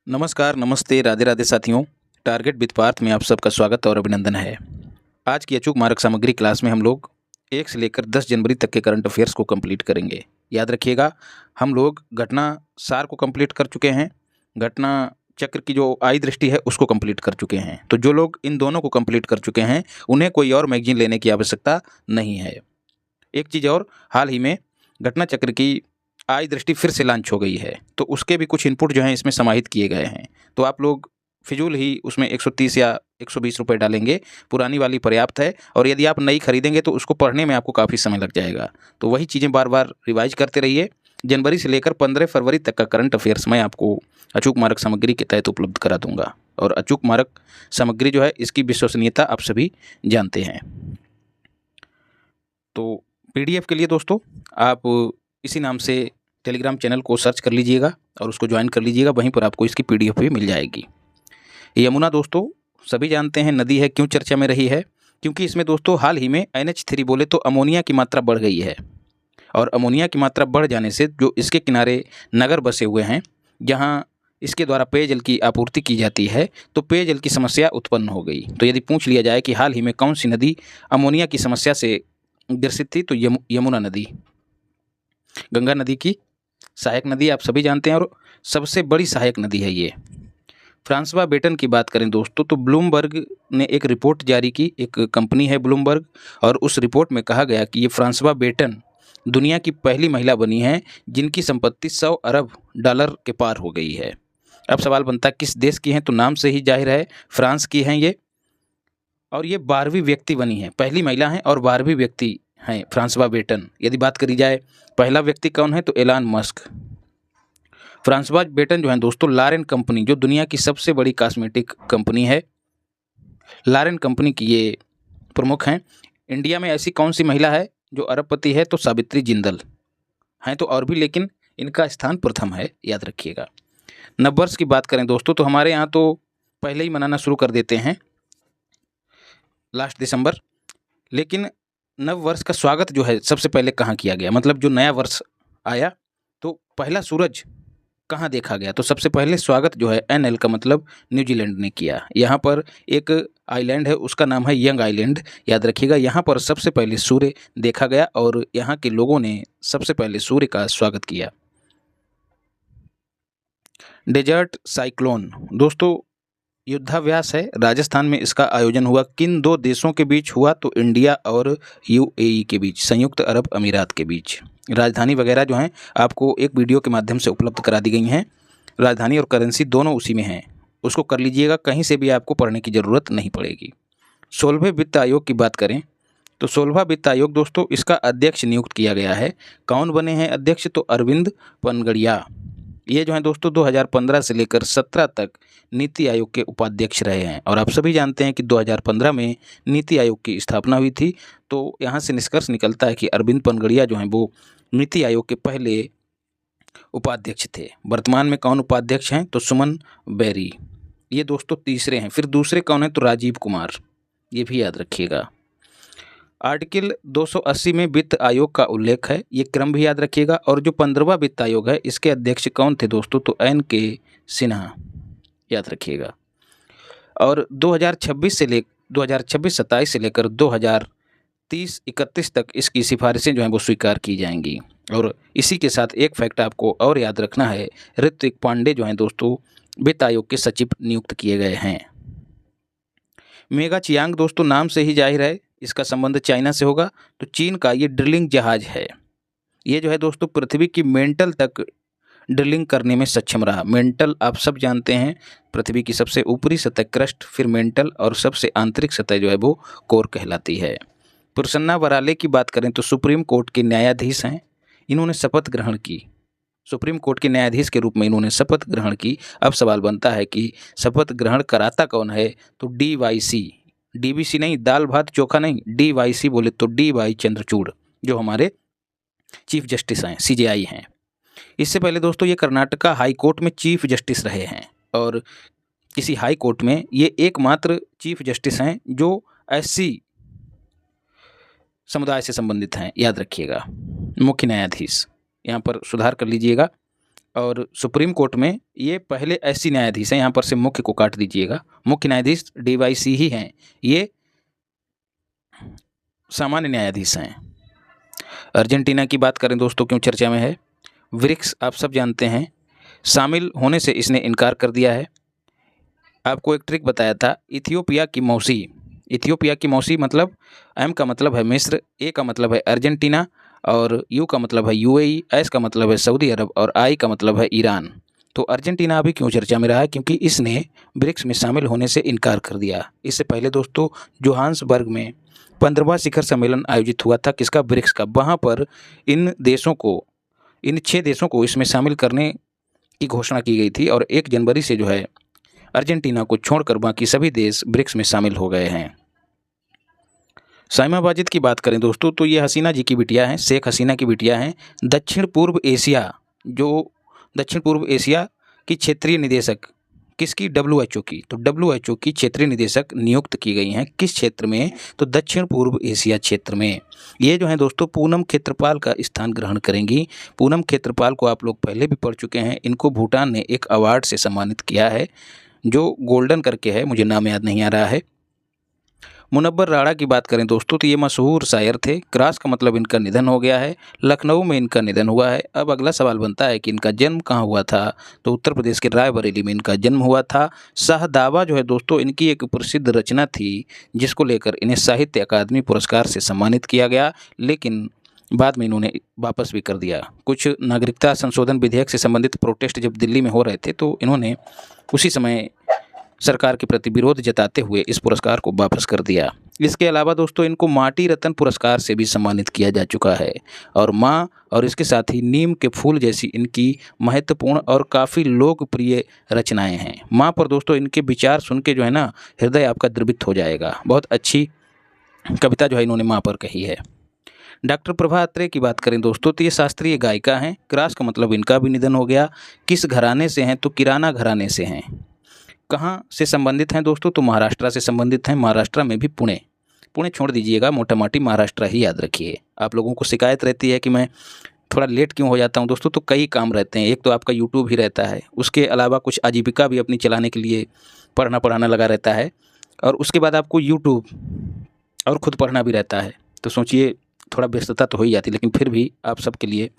नमस्कार, नमस्ते, राधे राधे साथियों। टारगेट विद पार्थ में आप सबका स्वागत और अभिनंदन है। आज की अचूक मारक सामग्री क्लास में हम लोग 1 से लेकर 10 जनवरी तक के करंट अफेयर्स को कंप्लीट करेंगे। याद रखिएगा, हम लोग घटना सार को कंप्लीट कर चुके हैं, घटना चक्र की जो आई दृष्टि है उसको कंप्लीट कर चुके हैं। तो जो लोग इन दोनों को कंप्लीट कर चुके हैं उन्हें कोई और मैगजीन लेने की आवश्यकता नहीं है। एक चीज़ और, हाल ही में घटना चक्र की आई दृष्टि फिर से लॉन्च हो गई है, तो उसके भी कुछ इनपुट जो हैं इसमें समाहित किए गए हैं। तो आप लोग फिजूल ही उसमें 130 या 120 रुपये डालेंगे, पुरानी वाली पर्याप्त है। और यदि आप नई खरीदेंगे तो उसको पढ़ने में आपको काफ़ी समय लग जाएगा। तो वही चीज़ें बार बार रिवाइज करते रहिए। जनवरी से लेकर 15 फरवरी तक का करंट अफेयर्स मैं आपको अचूक मारक सामग्री के तहत उपलब्ध करा दूंगा। और अचूक मारक सामग्री जो है इसकी विश्वसनीयता आप सभी जानते हैं। तो PDF के लिए दोस्तों आप इसी नाम से टेलीग्राम चैनल को सर्च कर लीजिएगा और उसको ज्वाइन कर लीजिएगा, वहीं पर आपको इसकी PDF भी मिल जाएगी। यमुना दोस्तों सभी जानते हैं नदी है, क्यों चर्चा में रही है? क्योंकि इसमें दोस्तों हाल ही में NH3 बोले तो अमोनिया की मात्रा बढ़ गई है। और अमोनिया की मात्रा बढ़ जाने से जो इसके किनारे नगर बसे हुए हैं, जहाँ इसके द्वारा पेयजल की आपूर्ति की जाती है, तो पेयजल की समस्या उत्पन्न हो गई। तो यदि पूछ लिया जाए कि हाल ही में कौन सी नदी अमोनिया की समस्या से ग्रसित थी, तो यमुना नदी, गंगा नदी की सहायक नदी आप सभी जानते हैं और सबसे बड़ी सहायक नदी है ये। फ्रांसवा बेटन की बात करें दोस्तों, तो ब्लूमबर्ग ने एक रिपोर्ट जारी की, एक कंपनी है ब्लूमबर्ग, और उस रिपोर्ट में कहा गया कि ये फ्रांसवा बेटन दुनिया की पहली महिला बनी है जिनकी संपत्ति 100 अरब डॉलर के पार हो गई है। अब सवाल बनता है किस देश की हैं, तो नाम से ही जाहिर है फ्रांस की हैं ये। और ये 12वीं व्यक्ति बनी है, पहली महिला हैं और 12वीं व्यक्ति हैं फ्रांसवा बेटन। यदि बात करी जाए पहला व्यक्ति कौन है, तो एलन मस्क। फ्रांसवा बेटन जो है दोस्तों लारेन कंपनी, जो दुनिया की सबसे बड़ी कॉस्मेटिक कंपनी है, लारेन कंपनी की ये प्रमुख हैं। इंडिया में ऐसी कौन सी महिला है जो अरबपति है, तो सावित्री जिंदल हैं। तो और भी, लेकिन इनका स्थान प्रथम है, याद रखिएगा। नववर्ष की बात करें दोस्तों, तो हमारे यहाँ तो पहले ही मनाना शुरू कर देते हैं लास्ट दिसंबर। लेकिन नव वर्ष का स्वागत जो है सबसे पहले कहाँ किया गया, मतलब जो नया वर्ष आया तो पहला सूरज कहाँ देखा गया, तो सबसे पहले स्वागत जो है NL का मतलब न्यूजीलैंड ने किया। यहाँ पर एक आइलैंड है, उसका नाम है यंग आइलैंड, याद रखिएगा। यहाँ पर सबसे पहले सूर्य देखा गया और यहाँ के लोगों ने सबसे पहले सूर्य का स्वागत किया। डेजर्ट साइक्लोन दोस्तों युद्धाभ्यास है, राजस्थान में इसका आयोजन हुआ। किन दो देशों के बीच हुआ, तो इंडिया और UAE के बीच, संयुक्त अरब अमीरात के बीच। राजधानी वगैरह जो हैं आपको एक वीडियो के माध्यम से उपलब्ध करा दी गई हैं। राजधानी और करेंसी दोनों उसी में हैं, उसको कर लीजिएगा, कहीं से भी आपको पढ़ने की ज़रूरत नहीं पड़ेगी। 16वें वित्त आयोग की बात करें तो 16वां वित्त आयोग दोस्तों इसका अध्यक्ष नियुक्त किया गया है। कौन बने हैं अध्यक्ष, तो अरविंद पनगड़िया। ये जो है दोस्तों 2015 से लेकर 17 तक नीति आयोग के उपाध्यक्ष रहे हैं। और आप सभी जानते हैं कि 2015 में नीति आयोग की स्थापना हुई थी। तो यहाँ से निष्कर्ष निकलता है कि अरविंद पनगड़िया जो हैं वो नीति आयोग के पहले उपाध्यक्ष थे। वर्तमान में कौन उपाध्यक्ष हैं, तो सुमन बेरी, ये दोस्तों तीसरे हैं। फिर दूसरे कौन हैं, तो राजीव कुमार, ये भी याद रखिएगा। आर्टिकल 280 में वित्त आयोग का उल्लेख है, ये क्रम भी याद रखिएगा। और जो 15वां वित्त आयोग है इसके अध्यक्ष कौन थे दोस्तों, तो NK सिन्हा, याद रखिएगा। और 2026-27 से लेकर 2030-31 तक इसकी सिफारिशें जो हैं वो स्वीकार की जाएंगी। और इसी के साथ एक फैक्ट आपको और याद रखना है, ऋत्विक पांडे जो हैं दोस्तों वित्त आयोग के सचिव नियुक्त किए गए हैं। मेगा चियांग दोस्तों नाम से ही जाहिर है इसका संबंध चाइना से होगा। तो चीन का ये ड्रिलिंग जहाज है, ये जो है दोस्तों पृथ्वी की मेंटल तक ड्रिलिंग करने में सक्षम रहा। मेंटल आप सब जानते हैं, पृथ्वी की सबसे ऊपरी सतह क्रस्ट, फिर मेंटल, और सबसे आंतरिक सतह जो है वो कोर कहलाती है। प्रसन्ना वराले की बात करें तो सुप्रीम कोर्ट के न्यायाधीश हैं, इन्होंने शपथ ग्रहण की, सुप्रीम कोर्ट के न्यायाधीश के रूप में इन्होंने शपथ ग्रहण की। अब सवाल बनता है कि शपथ ग्रहण कराता कौन है, तो DYC, DBC नहीं, दाल भात चोखा नहीं, DYC बोले तो DY चंद्रचूड़, जो हमारे चीफ जस्टिस हैं, CJI हैं। इससे पहले दोस्तों ये कर्नाटका हाई कोर्ट में चीफ जस्टिस रहे हैं। और इसी हाई कोर्ट में ये एकमात्र चीफ जस्टिस हैं जो SC समुदाय से संबंधित हैं, याद रखिएगा। मुख्य न्यायाधीश, यहाँ पर सुधार कर लीजिएगा। और सुप्रीम कोर्ट में ये पहले ऐसी न्यायाधीश हैं, यहाँ पर से मुख्य को काट दीजिएगा, मुख्य न्यायाधीश DYC ही हैं, ये सामान्य न्यायाधीश हैं। अर्जेंटीना की बात करें दोस्तों, क्यों चर्चा में है, ब्रिक्स आप सब जानते हैं, शामिल होने से इसने इनकार कर दिया है। आपको एक ट्रिक बताया था, इथियोपिया की मौसी मतलब M का मतलब है मिस्र, A का मतलब है अर्जेंटीना और U का मतलब है UAE, S का मतलब है सऊदी अरब और I का मतलब है ईरान। तो अर्जेंटीना अभी क्यों चर्चा में रहा है, क्योंकि इसने ब्रिक्स में शामिल होने से इनकार कर दिया। इससे पहले दोस्तों जोहान्सबर्ग में 15वां शिखर सम्मेलन आयोजित हुआ था, किसका, ब्रिक्स का। वहाँ पर इन 6 देशों को इसमें शामिल करने की घोषणा की गई थी और 1 जनवरी से जो है अर्जेंटीना को छोड़कर बाकी सभी देश ब्रिक्स में शामिल हो गए हैं। साइमा वाजिद की बात करें दोस्तों, तो ये हसीना जी की बिटिया हैं, शेख हसीना की बिटिया हैं। दक्षिण पूर्व एशिया की क्षेत्रीय निदेशक, किसकी, WHO की। तो WHO की क्षेत्रीय निदेशक नियुक्त की गई हैं, किस क्षेत्र में, तो दक्षिण पूर्व एशिया क्षेत्र में। ये जो है दोस्तों पूनम खेत्रपाल का स्थान ग्रहण करेंगी। पूनम खेत्रपाल को आप लोग पहले भी पढ़ चुके हैं, इनको भूटान ने एक अवार्ड से सम्मानित किया है जो गोल्डन करके है, मुझे नाम याद नहीं आ रहा है। मुनव्वर राणा की बात करें दोस्तों, तो ये मशहूर शायर थे, क्रास का मतलब इनका निधन हो गया है, लखनऊ में इनका निधन हुआ है। अब अगला सवाल बनता है कि इनका जन्म कहाँ हुआ था, तो उत्तर प्रदेश के रायबरेली में इनका जन्म हुआ था। शाहदावा जो है दोस्तों इनकी एक प्रसिद्ध रचना थी, जिसको लेकर इन्हें साहित्य अकादमी पुरस्कार से सम्मानित किया गया, लेकिन बाद में इन्होंने वापस भी कर दिया। कुछ नागरिकता संशोधन विधेयक से संबंधित प्रोटेस्ट जब दिल्ली में हो रहे थे, तो इन्होंने उसी समय सरकार के प्रति विरोध जताते हुए इस पुरस्कार को वापस कर दिया। इसके अलावा दोस्तों इनको माटी रत्न पुरस्कार से भी सम्मानित किया जा चुका है। और माँ और इसके साथ ही नीम के फूल जैसी इनकी महत्वपूर्ण और काफ़ी लोकप्रिय रचनाएं हैं। माँ पर दोस्तों इनके विचार सुन के जो है ना, हृदय आपका द्रवित हो जाएगा। बहुत अच्छी कविता जो है इन्होंने माँ पर कही है। डॉक्टर प्रभा अत्रे की बात करें दोस्तों, तो ये शास्त्रीय गायिका हैं, क्रास का मतलब इनका भी निधन हो गया। किस घराने से हैं, तो किराना घराने से हैं। कहाँ से संबंधित हैं दोस्तों, तो महाराष्ट्र से संबंधित हैं। महाराष्ट्र में भी पुणे छोड़ दीजिएगा, मोटा माटी महाराष्ट्र ही याद रखिए। आप लोगों को शिकायत रहती है कि मैं थोड़ा लेट क्यों हो जाता हूं दोस्तों, तो कई काम रहते हैं। एक तो आपका यूट्यूब ही रहता है, उसके अलावा कुछ आजीविका भी अपनी चलाने के लिए पढ़ना पढ़ाना लगा रहता है, और उसके बाद आपको यूट्यूब और ख़ुद पढ़ना भी रहता है। तो सोचिए थोड़ा व्यस्तता तो हो ही जाती है, लेकिन फिर भी आप सबके लिए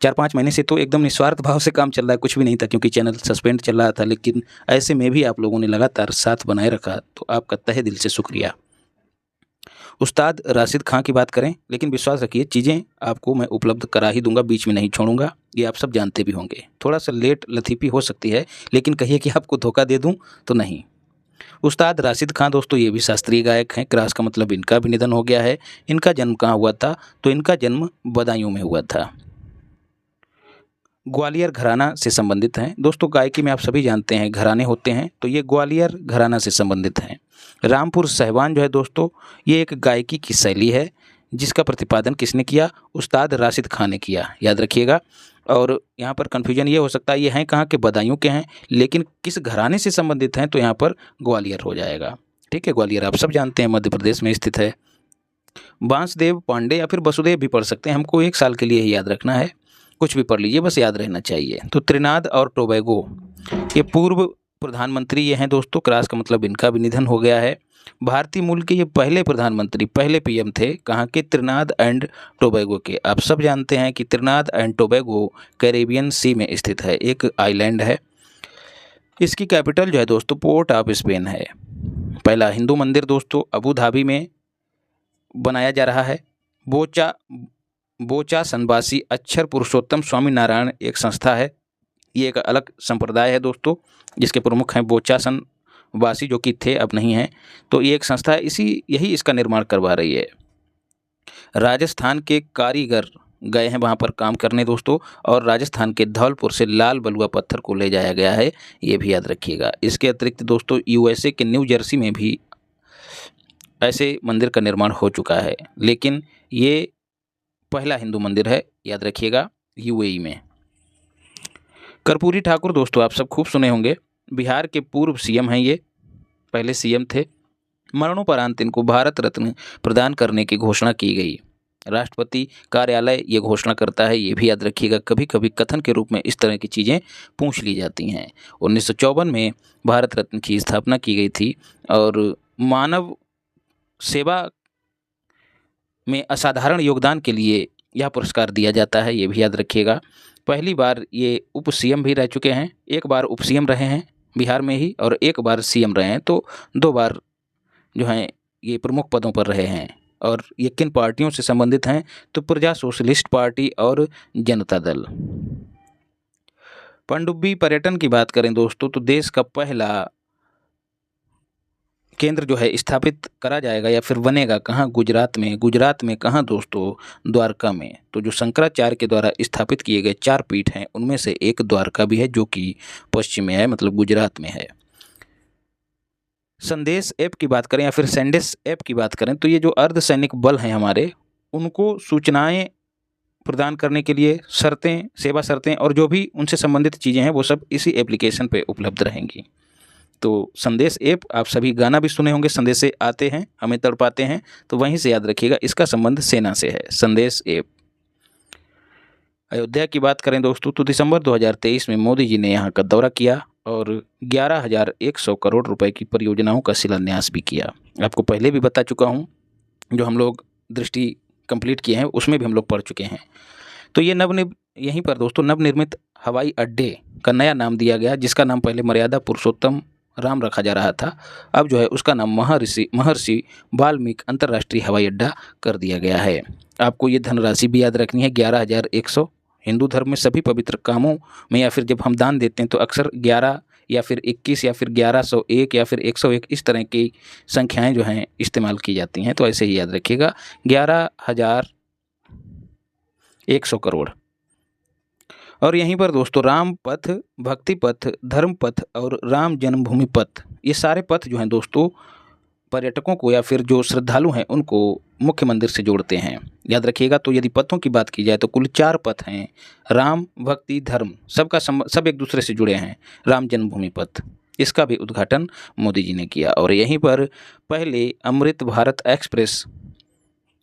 4-5 महीने से तो एकदम निस्वार्थ भाव से काम चल रहा है। कुछ भी नहीं था क्योंकि चैनल सस्पेंड चल रहा था, लेकिन ऐसे में भी आप लोगों ने लगातार साथ बनाए रखा, तो आपका तहे दिल से शुक्रिया। उस्ताद राशिद खां की बात करें, लेकिन विश्वास रखिए चीज़ें आपको मैं उपलब्ध करा ही दूंगा, बीच में नहीं छोड़ूंगा, ये आप सब जानते भी होंगे। थोड़ा सा लेट लतीफ़ी हो सकती है, लेकिन कहिए कि आपको धोखा दे दूं तो नहीं। उस्ताद राशिद खां दोस्तों ये भी शास्त्रीय गायक हैं, क्रास का मतलब इनका भी निधन हो गया है। इनका जन्म कहाँ हुआ था, तो इनका जन्म बदायूं में हुआ था। ग्वालियर घराना से संबंधित हैं दोस्तों। गायकी में आप सभी जानते हैं घराने होते हैं, तो ये ग्वालियर घराना से संबंधित हैं। रामपुर सहवान जो है दोस्तों, ये एक गायकी की शैली है जिसका प्रतिपादन किसने किया, उस्ताद राशिद खान ने किया, याद रखिएगा। और यहाँ पर कन्फ्यूजन ये हो सकता है ये हैं कहाँ के, बदायूं के हैं, लेकिन किस घराने से संबंधित हैं, तो यहाँ पर ग्वालियर हो जाएगा। ठीक है, ग्वालियर आप सब जानते हैं मध्य प्रदेश में स्थित है। बांसदेव पांडे या फिर वसुदेव भी पढ़ सकते हैं, हमको 1 साल के लिए ही याद रखना है, कुछ भी पढ़ लीजिए, बस याद रहना चाहिए। तो त्रिनाद और टोबैगो ये पूर्व प्रधानमंत्री ये हैं दोस्तों, क्रास का मतलब इनका भी निधन हो गया है। भारतीय मूल के ये पहले प्रधानमंत्री, पहले PM थे, कहाँ के, त्रिनाद एंड टोबैगो के। आप सब जानते हैं कि त्रिनाद एंड टोबैगो कैरेबियन सी में स्थित है, एक आइलैंड है। इसकी कैपिटल जो है दोस्तों पोर्ट ऑफ स्पेन है। पहला हिंदू मंदिर दोस्तों अबू धाबी में बनाया जा रहा है। बोचा सनबासी अक्षर पुरुषोत्तम स्वामी नारायण एक संस्था है, ये एक अलग संप्रदाय है दोस्तों, जिसके प्रमुख हैं बोचासन वासी जो कि थे, अब नहीं हैं। तो ये एक संस्था है, यही इसका निर्माण करवा रही है। राजस्थान के कारीगर गए हैं वहाँ पर काम करने दोस्तों, और राजस्थान के धौलपुर से लाल बलुआ पत्थर को ले जाया गया है, ये भी याद रखिएगा। इसके अतिरिक्त दोस्तों USA के न्यू जर्सी में भी ऐसे मंदिर का निर्माण हो चुका है, लेकिन ये पहला हिंदू मंदिर है, याद रखिएगा, UAE में। कर्पूरी ठाकुर दोस्तों आप सब खूब सुने होंगे, बिहार के पूर्व CM हैं, ये पहले CM थे। मरणोपरांत इनको भारत रत्न प्रदान करने की घोषणा की गई। राष्ट्रपति कार्यालय ये घोषणा करता है, ये भी याद रखिएगा। कभी कभी कथन के रूप में इस तरह की चीज़ें पूछ ली जाती हैं। 1954 में भारत रत्न की स्थापना की गई थी और मानव सेवा में असाधारण योगदान के लिए यह पुरस्कार दिया जाता है, ये भी याद रखिएगा। पहली बार ये उप सीएम भी रह चुके हैं, एक बार उप सीएम रहे हैं बिहार में ही और एक बार सीएम रहे हैं, तो 2 बार जो हैं ये प्रमुख पदों पर रहे हैं। और ये किन पार्टियों से संबंधित हैं, तो प्रजा सोशलिस्ट पार्टी और जनता दल। पनडुब्बी पर्यटन की बात करें दोस्तों, तो देश का पहला केंद्र जो है स्थापित करा जाएगा या फिर बनेगा कहाँ, गुजरात में। गुजरात में कहाँ दोस्तों, द्वारका में। तो जो शंकराचार्य के द्वारा स्थापित किए गए 4 पीठ हैं उनमें से एक द्वारका भी है, जो कि पश्चिम में है, मतलब गुजरात में है। संदेश ऐप की बात करें या फिर सैंडेस ऐप की बात करें, तो ये जो अर्धसैनिक बल हैं हमारे, उनको सूचनाएं प्रदान करने के लिए शर्तें, सेवा शर्तें और जो भी उनसे संबंधित चीज़ें हैं वो सब इसी एप्लीकेशन पे उपलब्ध रहेंगी। तो संदेश ऐप, आप सभी गाना भी सुने होंगे, संदेश से आते हैं हमें तड़पाते हैं, तो वहीं से याद रखिएगा, इसका संबंध सेना से है, संदेश ऐप। अयोध्या की बात करें दोस्तों, तो दिसंबर 2023 में मोदी जी ने यहाँ का दौरा किया और 11,100 करोड़ रुपए की परियोजनाओं का शिलान्यास भी किया। आपको पहले भी बता चुका हूँ, जो हम लोग दृष्टि कंप्लीट किए हैं उसमें भी हम लोग पढ़ चुके हैं। तो ये यहीं पर दोस्तों नवनिर्मित हवाई अड्डे का नया नाम दिया गया, जिसका नाम पहले मर्यादा पुरुषोत्तम राम रखा जा रहा था, अब जो है उसका नाम महर्षि वाल्मीकि अंतर्राष्ट्रीय हवाई अड्डा कर दिया गया है। आपको ये धनराशि भी याद रखनी है, 11,100। हिंदू धर्म में सभी पवित्र कामों में या फिर जब हम दान देते हैं तो अक्सर 11 या फिर 21 या फिर 1101 या फिर 101 इस तरह की संख्याएं जो हैं इस्तेमाल की जाती हैं, तो ऐसे ही याद रखिएगा, 11,100 करोड़। और यहीं पर दोस्तों राम पथ, भक्ति पथ, धर्म पथ और राम जन्मभूमि पथ, ये सारे पथ जो हैं दोस्तों पर्यटकों को या फिर जो श्रद्धालु हैं उनको मुख्य मंदिर से जोड़ते हैं, याद रखिएगा। तो यदि पथों की बात की जाए तो कुल 4 पथ हैं, राम, भक्ति, धर्म, सब एक दूसरे से जुड़े हैं। राम जन्मभूमि पथ, इसका भी उद्घाटन मोदी जी ने किया। और यहीं पर पहले अमृत भारत एक्सप्रेस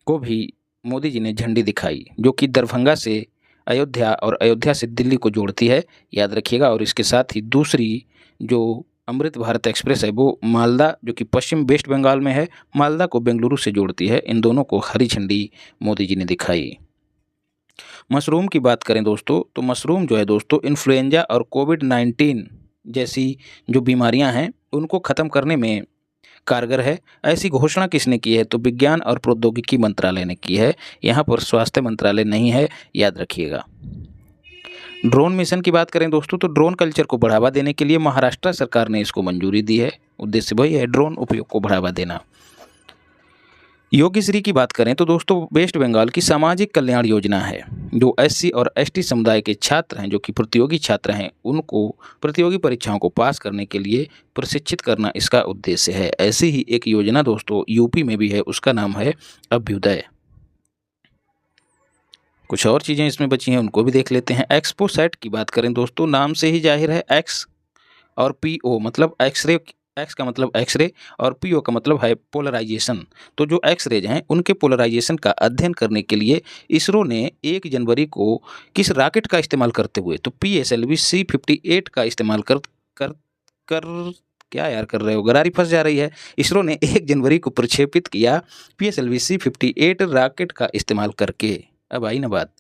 को भी मोदी जी ने झंडी दिखाई, जो कि दरभंगा से अयोध्या और अयोध्या से दिल्ली को जोड़ती है, याद रखिएगा। और इसके साथ ही दूसरी जो अमृत भारत एक्सप्रेस है वो मालदा, जो कि पश्चिम वेस्ट बंगाल में है, मालदा को बेंगलुरु से जोड़ती है। इन दोनों को हरी झंडी मोदी जी ने दिखाई। मशरूम की बात करें दोस्तों, तो मशरूम जो है दोस्तों इन्फ्लुएंजा और कोविड-19 जैसी जो बीमारियां हैं उनको ख़त्म करने में कारगर है। ऐसी घोषणा किसने की है, तो विज्ञान और प्रौद्योगिकी मंत्रालय ने की है, यहाँ पर स्वास्थ्य मंत्रालय नहीं है, याद रखिएगा। ड्रोन मिशन की बात करें दोस्तों, तो ड्रोन कल्चर को बढ़ावा देने के लिए महाराष्ट्र सरकार ने इसको मंजूरी दी है। उद्देश्य वही है, ड्रोन उपयोग को बढ़ावा देना। योगीश्री की बात करें तो दोस्तों वेस्ट बंगाल की सामाजिक कल्याण योजना है, जो एससी और एसटी समुदाय के छात्र हैं, जो कि प्रतियोगी छात्र हैं, उनको प्रतियोगी परीक्षाओं को पास करने के लिए प्रशिक्षित करना इसका उद्देश्य है। ऐसी ही एक योजना दोस्तों यूपी में भी है, उसका नाम है अभ्युदय। कुछ और चीज़ें इसमें बची हैं, उनको भी देख लेते हैं। एक्सपो सेट की बात करें दोस्तों, नाम से ही जाहिर है, एक्स और पीओ मतलब एक्सरे, एक्स का मतलब एक्सरे और पीओ का मतलब है पोलराइजेशन। तो जो एक्सरेज हैं उनके पोलराइजेशन का अध्ययन करने के लिए इसरो ने 1 जनवरी को किस रॉकेट का इस्तेमाल करते हुए, तो PSLV C-58 का इस्तेमाल कर क्या यार कर रहे हो, गरारी फंस जा रही है। इसरो ने 1 जनवरी को प्रक्षेपित किया PSLV C-58 रॉकेट का इस्तेमाल करके। अब आई ना बात,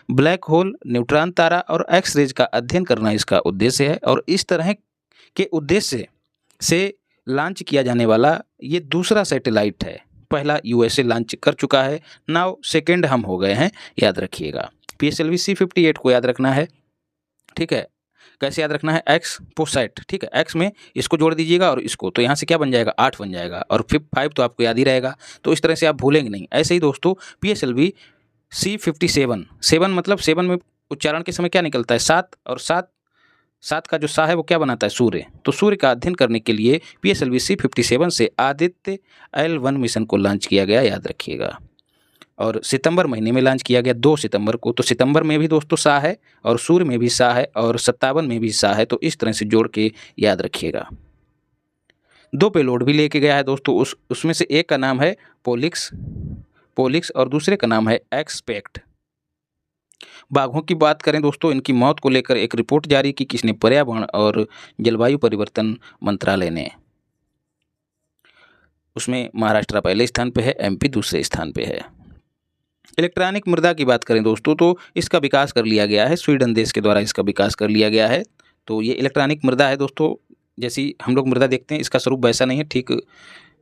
ब्लैक होल, न्यूट्रॉन तारा और एक्सरेज का अध्ययन करना इसका उद्देश्य है। और इस तरह के उद्देश्य से लॉन्च किया जाने वाला ये दूसरा सैटेलाइट है। पहला USA लॉन्च कर चुका है, नाउ सेकेंड हम हो गए हैं, याद रखिएगा। PSLV C-58 को याद रखना है, ठीक है। कैसे याद रखना है, एक्सपोसैट, ठीक है। एक्स में इसको जोड़ दीजिएगा और इसको, तो यहाँ से क्या बन जाएगा, 8 बन जाएगा, और 5 तो आपको याद ही रहेगा, तो इस तरह से आप भूलेंगे नहीं। ऐसे ही दोस्तों PSLV C-57, 7 मतलब 7 में उच्चारण के समय क्या निकलता है, 7, और 7 का जो सा है वो क्या बनाता है, सूर्य। तो सूर्य का अध्ययन करने के लिए PSLV C-57 से आदित्य L1 मिशन को लॉन्च किया गया, याद रखिएगा। और सितंबर महीने में लॉन्च किया गया, 2 सितंबर को। तो सितंबर में भी दोस्तों सा है और सूर्य में भी सा है और 57 में भी सा है, तो इस तरह से जोड़ के याद रखिएगा। 2 पेलोड भी लेके गया है दोस्तों, उसमें से एक का नाम है पोलिक्स पोलिक्स और दूसरे का नाम है एक्सपेक्ट। बाघों की बात करें दोस्तों, इनकी मौत को लेकर एक रिपोर्ट जारी की किसने? पर्यावरण और जलवायु परिवर्तन मंत्रालय ने। उसमें महाराष्ट्र पहले स्थान पे है, एमपी दूसरे स्थान पे है। इलेक्ट्रॉनिक मृदा की बात करें दोस्तों, तो इसका विकास कर लिया गया है, स्वीडन देश के द्वारा इसका विकास कर लिया गया है। तो ये इलेक्ट्रॉनिक मृदा है दोस्तों, जैसी हम लोग मृदा देखते हैं इसका स्वरूप वैसा नहीं है, ठीक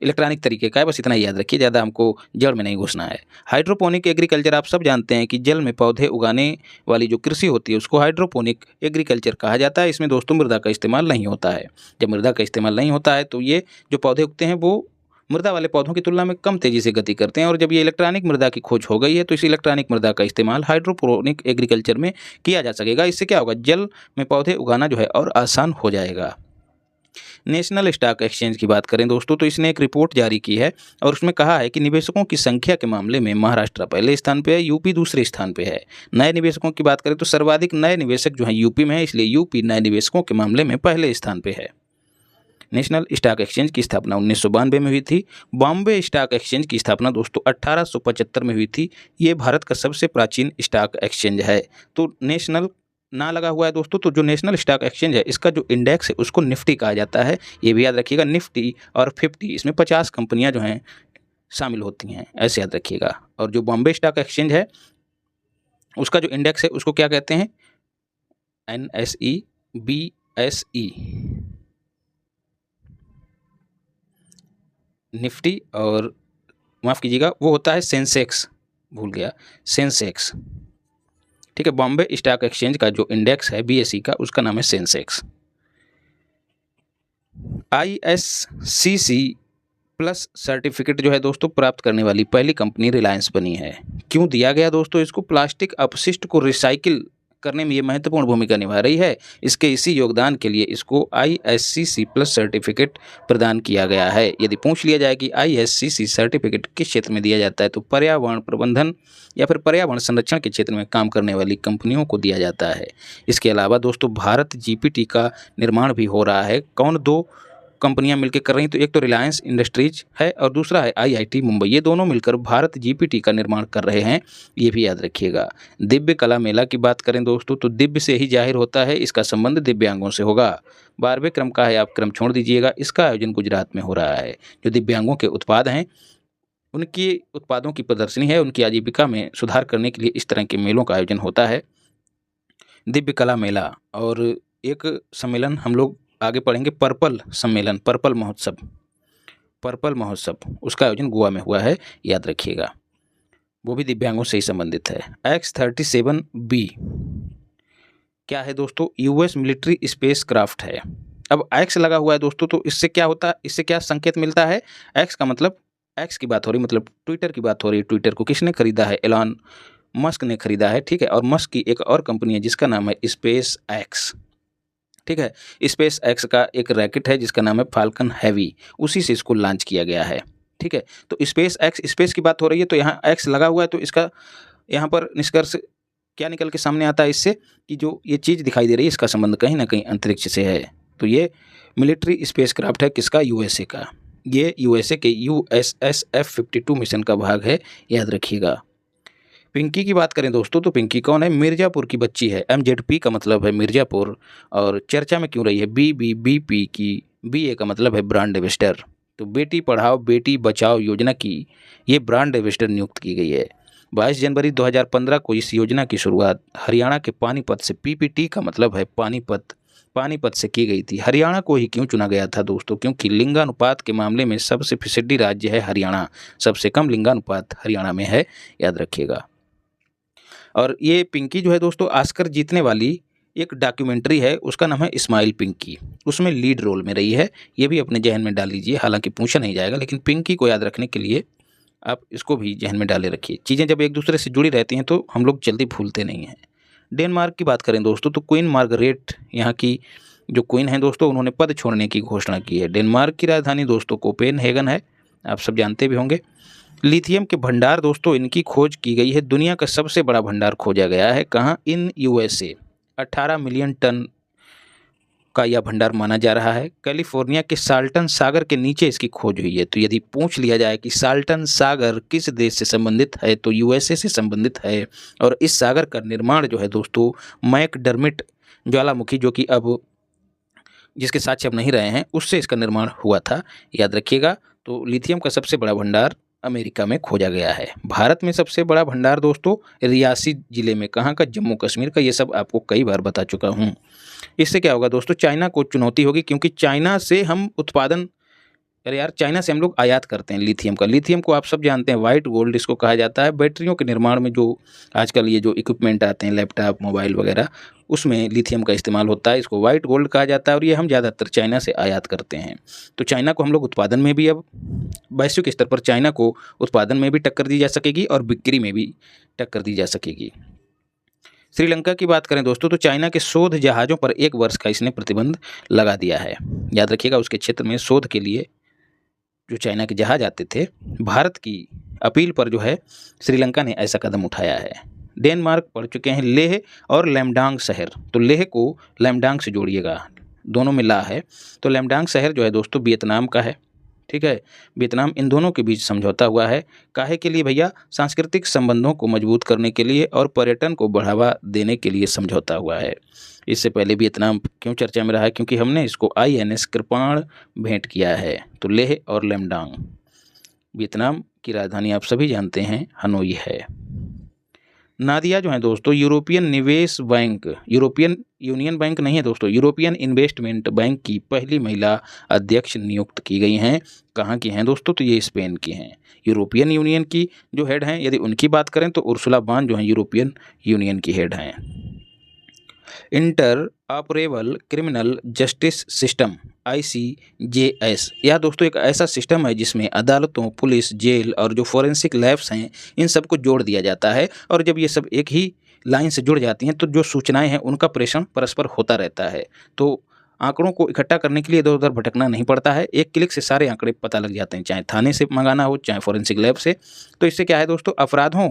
इलेक्ट्रॉनिक तरीके का है, बस इतना ही याद रखिए, ज़्यादा हमको जड़ में नहीं घुसना है। हाइड्रोपोनिक एग्रीकल्चर, आप सब जानते हैं कि जल में पौधे उगाने वाली जो कृषि होती है उसको हाइड्रोपोनिक एग्रीकल्चर कहा जाता है। इसमें दोस्तों मृदा का इस्तेमाल नहीं होता है। जब मृदा का इस्तेमाल नहीं होता है तो ये जो पौधे उगते हैं वो मृदा वाले पौधों की तुलना में कम तेज़ी से गति करते हैं। और जब ये इलेक्ट्रॉनिक मृदा की खोज हो गई है तो इस इलेक्ट्रॉनिक मृदा का इस्तेमाल हाइड्रोपोनिक एग्रीकल्चर में किया जा सकेगा। इससे क्या होगा? जल में पौधे उगाना जो है और आसान हो जाएगा। नेशनल स्टॉक एक्सचेंज की बात करें दोस्तों, तो इसने एक रिपोर्ट जारी की है और उसमें कहा है कि निवेशकों की संख्या के मामले में महाराष्ट्र पहले स्थान पे है, यूपी दूसरे स्थान पे है। नए निवेशकों की बात करें तो सर्वाधिक नए निवेशक जो हैं यूपी में है, इसलिए यूपी नए निवेशकों के मामले में पहले स्थान पे है। नेशनल स्टॉक एक्सचेंज की स्थापना 1992 में हुई थी। बॉम्बे स्टॉक एक्सचेंज की स्थापना दोस्तों 1875 में हुई थी। ये भारत का सबसे प्राचीन स्टॉक एक्सचेंज है। तो नेशनल ना लगा हुआ है दोस्तों, तो जो नेशनल स्टॉक एक्सचेंज है इसका जो इंडेक्स है उसको निफ्टी कहा जाता है। ये भी याद रखिएगा, निफ्टी और 50, इसमें 50 कंपनियां जो हैं शामिल होती हैं, ऐसे याद रखिएगा। और जो बॉम्बे स्टॉक एक्सचेंज है उसका जो इंडेक्स है उसको क्या कहते हैं? NSE BSE। निफ्टी और माफ़ कीजिएगा वो होता है सेंसेक्स, भूल गया, सेंसेक्स। ठीक है, बॉम्बे स्टॉक एक्सचेंज का जो इंडेक्स है BSE का उसका नाम है सेंसेक्स। ISCC प्लस सर्टिफिकेट जो है दोस्तों प्राप्त करने वाली पहली कंपनी रिलायंस बनी है। क्यों दिया गया दोस्तों इसको? प्लास्टिक अपशिष्ट को रिसाइकिल करने में ये महत्वपूर्ण भूमिका निभा रही है। इसके इसी योगदान के लिए इसको ISCC प्लस सर्टिफिकेट प्रदान किया गया है। यदि पूछ लिया जाए कि ISCC सर्टिफिकेट किस क्षेत्र में दिया जाता है तो पर्यावरण प्रबंधन या फिर पर्यावरण संरक्षण के क्षेत्र में काम करने वाली कंपनियों को दिया जाता है। इसके अलावा दोस्तों भारत GPT का निर्माण भी हो रहा है। कौन? 2 कंपनियां मिलकर कर रही हैं, तो एक तो रिलायंस इंडस्ट्रीज है और दूसरा है IIT मुंबई। ये दोनों मिलकर भारत GPT का निर्माण कर रहे हैं, ये भी याद रखिएगा। दिव्य कला मेला की बात करें दोस्तों, तो दिव्य से ही जाहिर होता है, इसका संबंध दिव्यांगों से होगा। 12वें क्रम का है, आप क्रम छोड़ दीजिएगा। इसका आयोजन गुजरात में हो रहा है। जो दिव्यांगों के उत्पाद हैं उनकी उत्पादों की प्रदर्शनी है, उनकी आजीविका में सुधार करने के लिए इस तरह के मेलों का आयोजन होता है, दिव्य कला मेला। और एक सम्मेलन हम लोग आगे पढ़ेंगे, पर्पल सम्मेलन, पर्पल महोत्सव, उसका आयोजन गोवा में हुआ है, याद रखिएगा। वो भी दिव्यांगों से ही संबंधित है। X-37B क्या है दोस्तों? US मिलिट्री स्पेस क्राफ्ट है। अब X लगा हुआ है दोस्तों, तो इससे क्या होता है, इससे क्या संकेत मिलता है? X का मतलब, X की बात हो रही, मतलब ट्विटर की बात हो रही है। ट्विटर को किसने खरीदा है? एलॉन मस्क ने खरीदा है। ठीक है, और मस्क की एक और कंपनी है जिसका नाम है स्पेस एक्स। ठीक है, स्पेस एक्स का एक रैकेट है जिसका नाम है फाल्कन हैवी, उसी से इसको लॉन्च किया गया है। ठीक है, तो स्पेस एक्स, स्पेस की बात हो रही है तो यहाँ एक्स लगा हुआ है, तो इसका यहाँ पर निष्कर्ष क्या निकल के सामने आता है इससे कि जो ये चीज़ दिखाई दे रही है इसका संबंध कहीं ना कहीं अंतरिक्ष से है। तो ये मिलिट्री स्पेस क्राफ्ट है, किसका? USA का। ये USA के USS F-52 मिशन का भाग है, याद रखिएगा। पिंकी की बात करें दोस्तों, तो पिंकी कौन है? मिर्ज़ापुर की बच्ची है। MZP का मतलब है मिर्ज़ापुर, और चर्चा में क्यों रही है? BBBP की BA का मतलब है ब्रांड एम्बेसडर। तो बेटी पढ़ाओ बेटी बचाओ योजना की ये ब्रांड एम्बेसडर नियुक्त की गई है। 22 जनवरी 2015 को इस योजना की शुरुआत हरियाणा के पानीपत से, PPT का मतलब है पानीपत से की गई थी। हरियाणा को ही क्यों चुना गया था दोस्तों? क्योंकि लिंगानुपात के मामले में सबसे फिसड्डी राज्य है हरियाणा, सबसे कम लिंगानुपात हरियाणा में है, याद रखिएगा। और ये पिंकी जो है दोस्तों ऑस्कर जीतने वाली एक डॉक्यूमेंट्री है, उसका नाम है स्माइल पिंकी, उसमें लीड रोल में रही है। ये भी अपने जहन में डाल लीजिए, हालांकि पूछा नहीं जाएगा लेकिन पिंकी को याद रखने के लिए आप इसको भी जहन में डाले रखिए। चीज़ें जब एक दूसरे से जुड़ी रहती हैं तो हम लोग जल्दी भूलते नहीं हैं। डेनमार्क की बात करें दोस्तों, तो क्वीन मार्गरेट यहाँ की जो क्वीन है दोस्तों, उन्होंने पद छोड़ने की घोषणा की है। डेनमार्क की राजधानी दोस्तों कोपेनहेगन है, आप सब जानते भी होंगे। लिथियम के भंडार दोस्तों, इनकी खोज की गई है। दुनिया का सबसे बड़ा भंडार खोजा गया है, कहाँ? इन USA। 18 मिलियन टन का यह भंडार माना जा रहा है। कैलिफोर्निया के साल्टन सागर के नीचे इसकी खोज हुई है। तो यदि पूछ लिया जाए कि साल्टन सागर किस देश से संबंधित है, तो यूएसए से संबंधित है। और इस सागर का निर्माण जो है दोस्तों मैकडर्मिट ज्वालामुखी, जो कि अब जिसके साक्ष्य अब नहीं रहे हैं, उससे इसका निर्माण हुआ था, याद रखिएगा। तो लिथियम का सबसे बड़ा भंडार अमेरिका में खोजा गया है। भारत में सबसे बड़ा भंडार दोस्तों रियासी जिले में, कहाँ का, जम्मू कश्मीर का। ये सब आपको कई बार बता चुका हूँ। इससे क्या होगा दोस्तों, चाइना को चुनौती होगी, क्योंकि चाइना से हम उत्पादन, अरे यार, चाइना से हम लोग आयात करते हैं लिथियम का। लिथियम को आप सब जानते हैं, वाइट गोल्ड इसको कहा जाता है। बैटरियों के निर्माण में जो आजकल ये जो इक्विपमेंट आते हैं, लैपटॉप, मोबाइल वगैरह, उसमें लिथियम का इस्तेमाल होता है। इसको वाइट गोल्ड कहा जाता है और ये हम ज़्यादातर चाइना से आयात करते हैं। तो चाइना को हम लोग उत्पादन में भी, अब वैश्विक स्तर पर चाइना को उत्पादन में भी टक्कर दी जा सकेगी और बिक्री में भी टक्कर दी जा सकेगी। श्रीलंका की बात करें दोस्तों, तो चाइना के शोध जहाज़ों पर 1 वर्ष का इसने प्रतिबंध लगा दिया है। याद रखिएगा, उसके क्षेत्र में शोध के लिए जो चाइना के जहाज आते थे, भारत की अपील पर जो है श्रीलंका ने ऐसा कदम उठाया है। डेनमार्क पढ़ चुके हैं लेह और लैमडांग शहर। तो लेह को लैमडांग से जोड़िएगा, दोनों में ला है। तो लैमडांग शहर जो है दोस्तों वियतनाम का है, ठीक है। वियतनाम, इन दोनों के बीच समझौता हुआ है। काहे के लिए भैया, सांस्कृतिक संबंधों को मजबूत करने के लिए और पर्यटन को बढ़ावा देने के लिए समझौता हुआ है। इससे पहले वियतनाम क्यों चर्चा में रहा है, क्योंकि हमने इसको INS कृपाण भेंट किया है। तो लेह और लैमडांग, वियतनाम की राजधानी आप सभी जानते हैं हनोई है। नादिया जो है दोस्तों यूरोपियन निवेश बैंक, यूरोपियन यूनियन बैंक नहीं है दोस्तों, यूरोपियन इन्वेस्टमेंट बैंक की पहली महिला अध्यक्ष नियुक्त की गई हैं। कहाँ की हैं दोस्तों, तो ये स्पेन की हैं। यूरोपियन यूनियन की जो हेड हैं, यदि उनकी बात करें तो उर्सुला बान जो हैं यूरोपियन यूनियन की हेड हैं। Inter operable criminal justice system ICJS, यह दोस्तों एक ऐसा सिस्टम है जिसमें अदालतों, पुलिस, जेल और जो फोरेंसिक लैब्स हैं, इन सबको जोड़ दिया जाता है। और जब ये सब एक ही लाइन से जुड़ जाती हैं तो जो सूचनाएं हैं उनका प्रेषण परस्पर होता रहता है। तो आंकड़ों को इकट्ठा करने के लिए इधर उधर भटकना नहीं पड़ता है, एक क्लिक से सारे आंकड़े पता लग जाते हैं, चाहे थाने से मंगाना हो, चाहे फोरेंसिक लैब से। तो इससे क्या है दोस्तों, अपराधों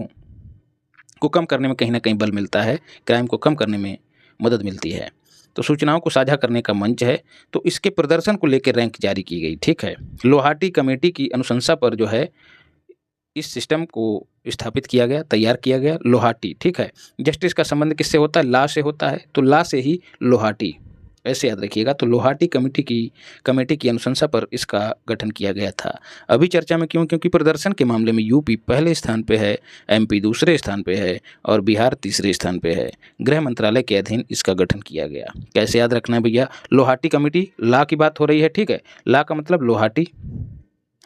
को कम करने में कहीं ना कहीं बल मिलता है, क्राइम को कम करने में मदद मिलती है। तो सूचनाओं को साझा करने का मंच है। तो इसके प्रदर्शन को लेकर रैंक जारी की गई, ठीक है। लोहाटी कमेटी की अनुशंसा पर जो है इस सिस्टम को स्थापित किया गया, तैयार किया गया, लोहाटी, ठीक है। जस्टिस का संबंध किससे होता है, ला से होता है, तो ला से ही लोहाटी, ऐसे याद रखिएगा। तो लोहाटी कमेटी की अनुशंसा पर इसका गठन किया गया था। अभी चर्चा में क्यों, क्योंकि प्रदर्शन के मामले में यूपी पहले स्थान पे है, MP दूसरे स्थान पे है और बिहार तीसरे स्थान पे है। गृह मंत्रालय के अधीन इसका गठन किया गया। कैसे याद रखना है भैया, लोहाटी कमेटी, ला की बात हो रही है, ठीक है। ला का मतलब लोहाटी,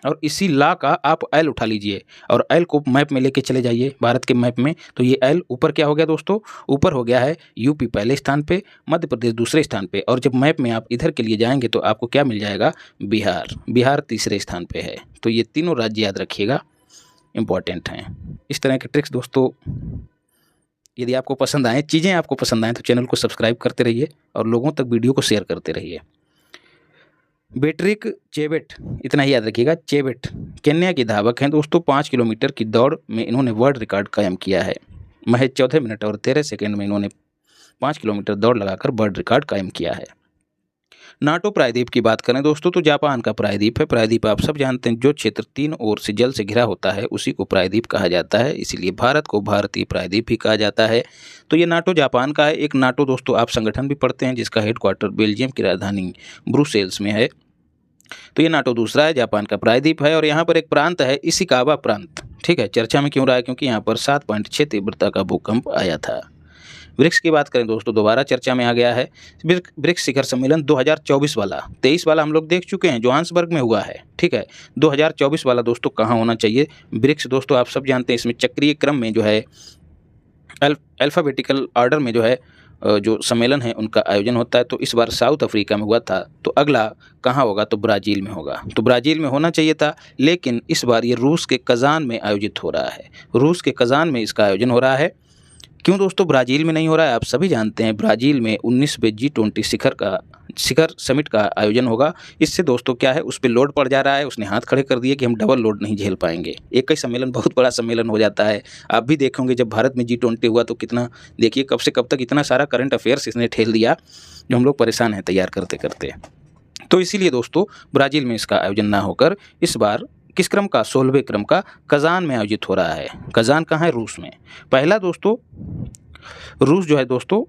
और इसी ला का आप एल उठा लीजिए और एल को मैप में लेके चले जाइए, भारत के मैप में। तो ये एल ऊपर क्या हो गया दोस्तों, ऊपर हो गया है यूपी पहले स्थान पे, मध्य प्रदेश दूसरे स्थान पे, और जब मैप में आप इधर के लिए जाएंगे तो आपको क्या मिल जाएगा, बिहार तीसरे स्थान पे है। तो ये तीनों राज्य याद रखिएगा, इंपॉर्टेंट हैं। इस तरह के ट्रिक्स दोस्तों यदि आपको पसंद आए, चीज़ें आपको पसंद आएँ, तो चैनल को सब्सक्राइब करते रहिए और लोगों तक वीडियो को शेयर करते रहिए। बेट्रिक चेबेट, इतना ही याद रखिएगा, चेबेट केन्या की धावक हैं दोस्तों। 5 किलोमीटर की दौड़ में इन्होंने वर्ल्ड रिकॉर्ड कायम किया है। महज 14 मिनट और 13 सेकंड में इन्होंने 5 किलोमीटर दौड़ लगाकर वर्ल्ड रिकॉर्ड कायम किया है। नाटो प्रायद्वीप की बात करें दोस्तों, तो जापान का प्रायद्वीप है। प्रायद्वीप आप सब जानते हैं, जो क्षेत्र 3 ओर से जल से घिरा होता है उसी को प्रायद्वीप कहा जाता है, इसीलिए भारत को भारतीय प्रायद्वीप भी कहा जाता है। तो ये नाटो जापान का है। एक नाटो दोस्तों आप संगठन भी पढ़ते हैं, जिसका हेडक्वार्टर बेल्जियम की राजधानी ब्रुसेल्स में है। तो ये नाटो दूसरा है, जापान का प्रायद्वीप है। और यहाँ पर एक प्रांत है इशिकावा प्रांत, ठीक है। चर्चा में क्यों रहा है, क्योंकि यहाँ पर 7.6 तीव्रता का भूकंप आया था। ब्रिक्स की बात करें दोस्तों, दोबारा चर्चा में आ गया है। ब्रिक्स शिखर सम्मेलन 2024 वाला, 23 वाला हम लोग देख चुके हैं, जोहान्सबर्ग में हुआ है, ठीक है। 2024 वाला दोस्तों कहाँ होना चाहिए, ब्रिक्स दोस्तों आप सब जानते हैं, इसमें चक्रीय क्रम में जो है अल्फ़ाबेटिकल ऑर्डर में जो है जो सम्मेलन है उनका आयोजन होता है। तो इस बार साउथ अफ्रीका में हुआ था, तो अगला कहाँ होगा, तो ब्राज़ील में होगा। तो ब्राज़ील में होना चाहिए था, लेकिन इस बार ये रूस के कज़ान में आयोजित हो रहा है। रूस के कज़ान में इसका आयोजन हो रहा है। क्यों दोस्तों ब्राज़ील में नहीं हो रहा है, आप सभी जानते हैं ब्राज़ील में 19वें G20 शिखर समिट का आयोजन होगा। इससे दोस्तों क्या है, उस पर लोड पड़ जा रहा है। उसने हाथ खड़े कर दिए कि हम डबल लोड नहीं झेल पाएंगे। एक ही सम्मेलन बहुत बड़ा सम्मेलन हो जाता है। आप भी देखोगे जब भारत में G20 हुआ तो कितना, देखिए कब से कब तक इतना सारा करंट अफेयर्स इसने ठेल दिया जो हम लोग परेशान हैं तैयार करते करते। तो इसीलिए दोस्तों ब्राज़ील में इसका आयोजन ना होकर इस बार किस क्रम का, 16वें क्रम का कज़ान में आयोजित हो रहा है। कज़ान कहाँ है? रूस में। पहला दोस्तों रूस जो है दोस्तों,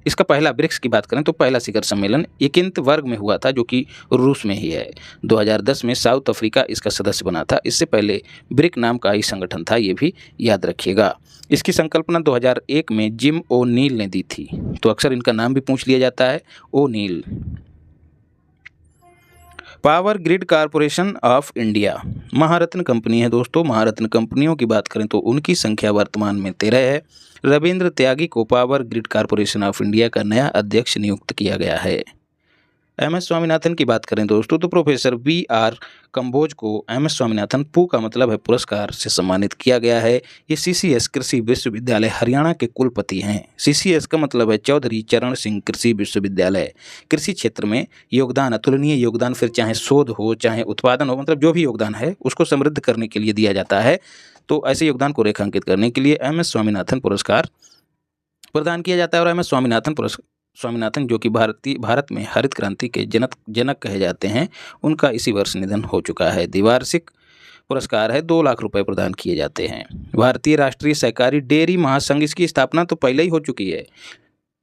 इसका पहला ब्रिक्स की बात करें तो पहला शिखर सम्मेलन एकिंतवर्ग में हुआ था, जो कि रूस में ही है। 2010 में साउथ अफ्रीका इसका सदस्य बना था। इससे पहले ब्रिक नाम का ही संगठन था, ये भी याद रखिएगा। इसकी संकल्पना 2001 में जिम ओ'नील ने दी थी। तो अक्सर इनका नाम भी पूछ लिया जाता है, ओ'नील। Power grid corporation of India Maharatna company है दोस्तों। महारत्न कंपनियों की बात करें तो उनकी संख्या वर्तमान में 13 है। रविंद्र त्यागी को power grid corporation of India का नया अध्यक्ष नियुक्त किया गया है। एम.एस. स्वामीनाथन की बात करें दोस्तों तो प्रोफेसर बी.आर. कंबोज को एम.एस. स्वामीनाथन पू का मतलब है पुरस्कार से सम्मानित किया गया है। ये सीसीएस कृषि विश्वविद्यालय हरियाणा के कुलपति हैं। सीसीएस का मतलब है चौधरी चरण सिंह कृषि विश्वविद्यालय। कृषि क्षेत्र में योगदान, अतुलनीय योगदान, फिर चाहे शोध हो चाहे उत्पादन हो, मतलब जो भी योगदान है उसको समृद्ध करने के लिए दिया जाता है। तो ऐसे योगदान को रेखांकित करने के लिए एम.एस. स्वामीनाथन पुरस्कार प्रदान किया जाता है। और एम.एस. स्वामीनाथन जो कि भारत में हरित क्रांति के जनक कहे जाते हैं, उनका इसी वर्ष निधन हो चुका है। द्विवार्षिक पुरस्कार है, 2 लाख रुपए प्रदान किए जाते हैं। भारतीय राष्ट्रीय सहकारी डेयरी महासंघ, इसकी स्थापना तो पहले ही हो चुकी है,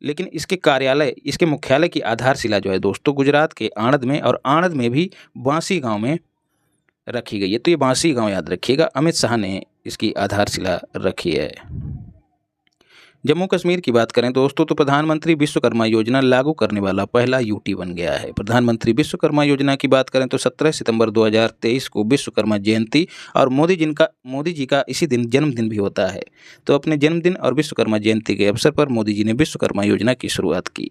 लेकिन इसके मुख्यालय की आधारशिला जो है दोस्तों गुजरात के आणंद में, और आणंद में भी बांसी गांव में रखी गई है। तो ये बांसी गांव याद रखिएगा, अमित शाह ने इसकी आधारशिला रखी है। जम्मू कश्मीर की बात करें दोस्तों तो प्रधानमंत्री विश्वकर्मा योजना लागू करने वाला पहला यूटी बन गया है। प्रधानमंत्री विश्वकर्मा योजना की बात करें तो 17 सितंबर 2023 को विश्वकर्मा जयंती और मोदी जी का इसी दिन जन्मदिन भी होता है। तो अपने जन्मदिन और विश्वकर्मा जयंती के अवसर पर मोदी जी ने विश्वकर्मा योजना की शुरुआत की।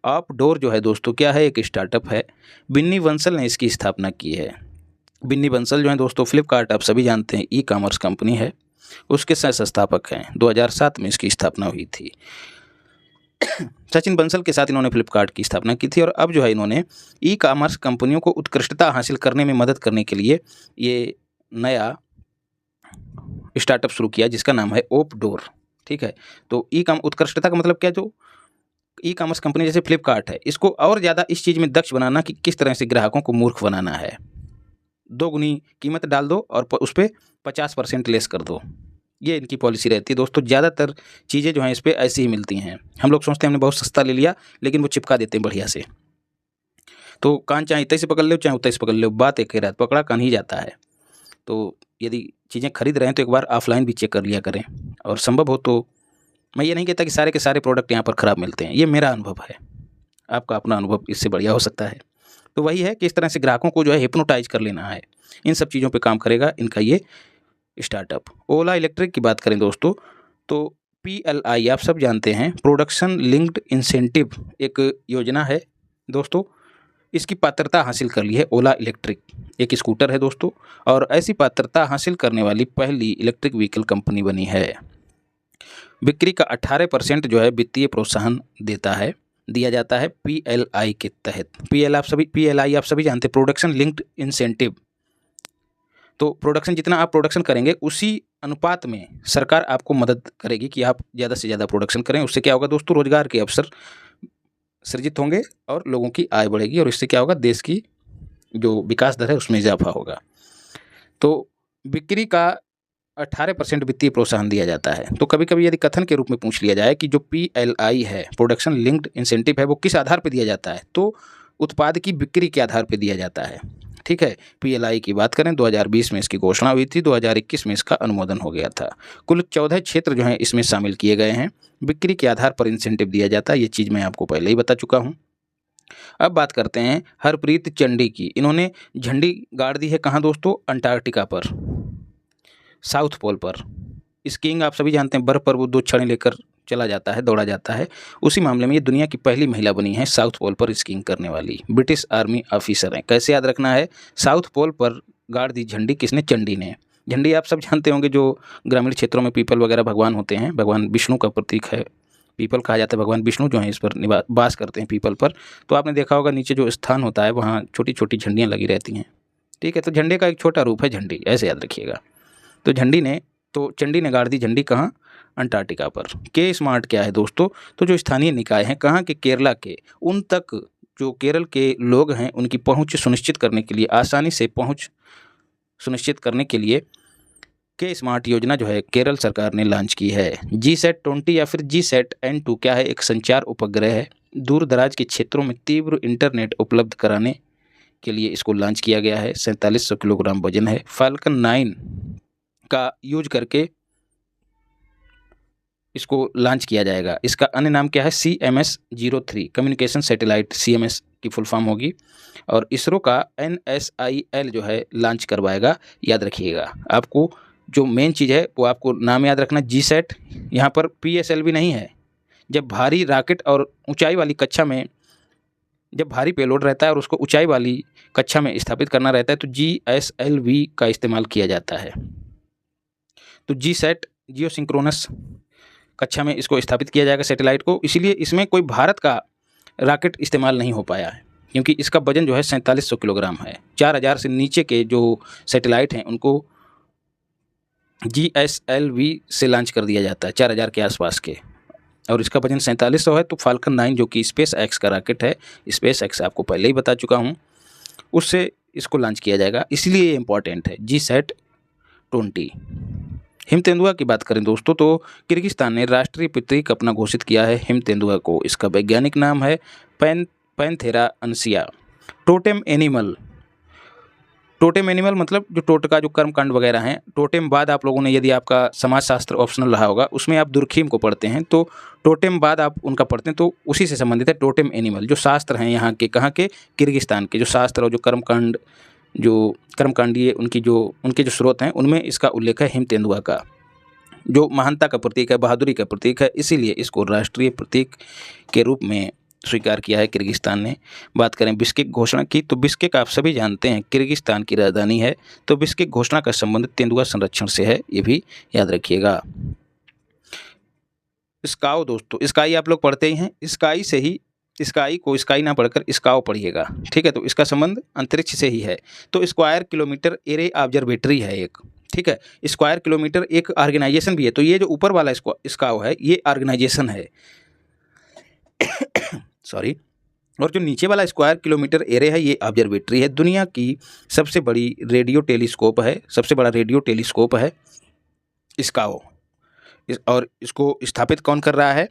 अपडोर जो है दोस्तों क्या है? एक स्टार्टअप है। बिन्नी बंसल ने इसकी स्थापना की है। बिन्नी बंसल जो है दोस्तों फ्लिपकार्ट आप सभी जानते हैं ई-कॉमर्स कंपनी है, उसके सह संस्थापक हैं। 2007 में इसकी स्थापना हुई थी। सचिन बंसल के साथ इन्होंने फ्लिपकार्ट की स्थापना की थी। और अब जो है इन्होंने ई कॉमर्स कंपनियों को उत्कृष्टता हासिल करने में मदद करने के लिए ये नया स्टार्टअप शुरू किया जिसका नाम है ओपडोर। ठीक है, तो उत्कृष्टता का मतलब क्या? जो ई कॉमर्स कंपनी जैसे फ्लिपकार्ट है, इसको और ज़्यादा इस चीज़ में दक्ष बनाना कि किस तरह से ग्राहकों को मूर्ख बनाना है। 2 गुनी कीमत डाल दो और उस पर 50% लेस कर दो, ये इनकी पॉलिसी रहती है दोस्तों। ज़्यादातर चीज़ें जो हैं इस पर ऐसी ही मिलती हैं। हम लोग सोचते हैं हमने बहुत सस्ता ले लिया, लेकिन वो चिपका देते हैं बढ़िया से। तो कान चाहे इतने से पकड़ लो चाहे उतने से पकड़ लो, बात एक ही रहती, पकड़ा कान ही जाता है। तो यदि चीज़ें खरीद रहे हैं तो एक बार ऑफलाइन भी चेक कर लिया करें। और संभव हो तो, मैं ये नहीं कहता कि सारे के सारे प्रोडक्ट यहाँ पर ख़राब मिलते हैं, ये मेरा अनुभव है, आपका अपना अनुभव इससे बढ़िया हो सकता है। तो वही है कि इस तरह से ग्राहकों को जो है हिप्नोटाइज कर लेना है, इन सब चीज़ों पे काम करेगा इनका ये स्टार्टअप। ओला इलेक्ट्रिक की बात करें दोस्तों तो PLI आप सब जानते हैं, प्रोडक्शन लिंक्ड इंसेंटिव एक योजना है दोस्तों। इसकी पात्रता हासिल कर ली है ओला इलेक्ट्रिक। एक स्कूटर है दोस्तों, और ऐसी पात्रता हासिल करने वाली पहली इलेक्ट्रिक व्हीकल कंपनी बनी है। बिक्री का 18% जो है वित्तीय प्रोत्साहन दिया जाता है PLI के तहत। PLI आप सभी जानते हैं, प्रोडक्शन लिंक्ड इंसेंटिव। तो प्रोडक्शन, जितना आप प्रोडक्शन करेंगे उसी अनुपात में सरकार आपको मदद करेगी कि आप ज़्यादा से ज़्यादा प्रोडक्शन करें। उससे क्या होगा दोस्तों? रोजगार के अवसर सृजित होंगे और लोगों की आय बढ़ेगी, और इससे क्या होगा? देश की जो विकास दर है उसमें इजाफा होगा। तो बिक्री का 18% वित्तीय प्रोत्साहन दिया जाता है। तो कभी कभी यदि कथन के रूप में पूछ लिया जाए कि जो PLI है, प्रोडक्शन लिंक्ड इंसेंटिव है, वो किस आधार पर दिया जाता है, तो उत्पाद की बिक्री के आधार पर दिया जाता है। ठीक है, PLI की बात करें 2020 में इसकी घोषणा हुई थी, 2021 में इसका अनुमोदन हो गया था। कुल 14 क्षेत्र जो हैं इसमें शामिल किए गए हैं। बिक्री के आधार पर इंसेंटिव दिया जाता है, ये चीज़ मैं आपको पहले ही बता चुका हूँ। अब बात करते हैं हरप्रीत चंडी की। इन्होंने झंडी गाड़ दी है कहाँ दोस्तों? अंटार्कटिका पर, साउथ पोल पर। स्कीइंग आप सभी जानते हैं, बर्फ़ पर वो 2 छड़ें लेकर चला जाता है, दौड़ा जाता है। उसी मामले में ये दुनिया की पहली महिला बनी है साउथ पोल पर स्कीइंग करने वाली। ब्रिटिश आर्मी ऑफिसर हैं। कैसे याद रखना है? साउथ पोल पर गाड़ दी झंडी किसने? चंडी ने। झंडी आप सब जानते होंगे, जो ग्रामीण क्षेत्रों में पीपल वगैरह भगवान होते हैं, भगवान विष्णु का प्रतीक है। पीपल कहा जाता है, भगवान विष्णु जो हैं इस पर वास करते हैं पीपल पर। तो आपने देखा होगा नीचे जो स्थान होता है वहाँ छोटी छोटी झंडियाँ लगी रहती हैं। ठीक है, तो झंडे का एक छोटा रूप है झंडी, ऐसे याद रखिएगा। तो चंडी ने गाड़ दी झंडी कहाँ? अंटार्कटिका पर। के स्मार्ट क्या है दोस्तों? तो जो स्थानीय निकाय हैं कहाँ के, केरला के, उन तक जो केरल के लोग हैं उनकी पहुंच सुनिश्चित करने के लिए, आसानी से पहुंच सुनिश्चित करने के लिए के स्मार्ट योजना जो है केरल सरकार ने लॉन्च की है। GSAT-20 या फिर GSAT-N2 क्या है? एक संचार उपग्रह है। दूर दराज के क्षेत्रों में तीव्र इंटरनेट उपलब्ध कराने के लिए इसको लॉन्च किया गया है। 4700 किलोग्राम वजन है। फाल्कन 9 का यूज करके इसको लॉन्च किया जाएगा। इसका अन्य नाम क्या है? CMS-03 कम्युनिकेशन सैटेलाइट, CMS की फुल फॉर्म होगी। और इसरो का NSIL जो है लॉन्च करवाएगा। याद रखिएगा, आपको जो मेन चीज़ है वो आपको नाम याद रखना, GSAT। यहाँ पर PSL भी नहीं है। जब भारी रॉकेट और ऊंचाई वाली कक्षा में, जब भारी पेलोड रहता है और उसको ऊंचाई वाली कक्षा में स्थापित करना रहता है तो GSLV का इस्तेमाल किया जाता है। तो GSAT जियोसिंक्रोनस कक्षा में इसको स्थापित किया जाएगा सैटेलाइट को, इसीलिए इसमें कोई भारत का रॉकेट इस्तेमाल नहीं हो पाया है, क्योंकि इसका वजन जो है 4700 किलोग्राम है। 4000 से नीचे के जो सैटेलाइट हैं उनको GSLV से लॉन्च कर दिया जाता है, 4000 के आसपास के, और इसका वजन 4700 है। तो फाल्कन 9 जो कि SpaceX का रॉकेट है, SpaceX आपको पहले ही बता चुका हूँ, उससे इसको लॉन्च किया जाएगा, इसलिए ये इंपॉर्टेंट है GSAT-20। हिम तेंदुआ की बात करें दोस्तों तो किर्गिस्तान ने राष्ट्रीय प्रतीक अपना घोषित किया है हिम तेंदुआ को। इसका वैज्ञानिक नाम है Panthera uncia. Totem animal, totem animal मतलब जो टोटका, जो कर्मकांड वगैरह हैं। टोटेम बाद आप लोगों ने, यदि आपका समाजशास्त्र ऑप्शनल रहा होगा उसमें आप दुर्खीम को पढ़ते हैं, तो टोटेम बाद आप उनका पढ़ते हैं, तो उसी से संबंधित है टोटेम एनिमल। जो शास्त्र हैं यहाँ के, कहाँ के, किर्गिस्तान के, जो शास्त्र और जो कर्मकांड, जो कर्मकांडीय उनके जो स्रोत हैं उनमें इसका उल्लेख है हिम तेंदुआ का, जो महानता का प्रतीक है, बहादुरी का प्रतीक है, इसीलिए इसको राष्ट्रीय प्रतीक के रूप में स्वीकार किया है किर्गिस्तान ने। बात करें बिश्केक घोषणा की, तो बिश्केक आप सभी जानते हैं किर्गिस्तान की राजधानी है, तो बिश्केक घोषणा का संबंध तेंदुआ संरक्षण से है, ये भी याद रखिएगा। स्काई दोस्तों, स्काई आप लोग पढ़ते ही हैं, स्काई से ही, स्काई को स्काई ना पढ़कर स्काओ पढ़िएगा, ठीक है। तो इसका संबंध अंतरिक्ष से ही है। तो स्क्वायर किलोमीटर एरे ऑब्जर्वेटरी है एक, ठीक है। स्क्वायर किलोमीटर एक ऑर्गेनाइजेशन भी है, तो ये जो ऊपर वाला स्काओ है ये ऑर्गेनाइजेशन है सॉरी। और जो नीचे वाला स्क्वायर किलोमीटर एरे है ये ऑब्जर्वेटरी है। दुनिया की सबसे बड़ी रेडियो टेलीस्कोप है, सबसे बड़ा रेडियो टेलीस्कोप है स्काओ। और इसको स्थापित कौन कर रहा है?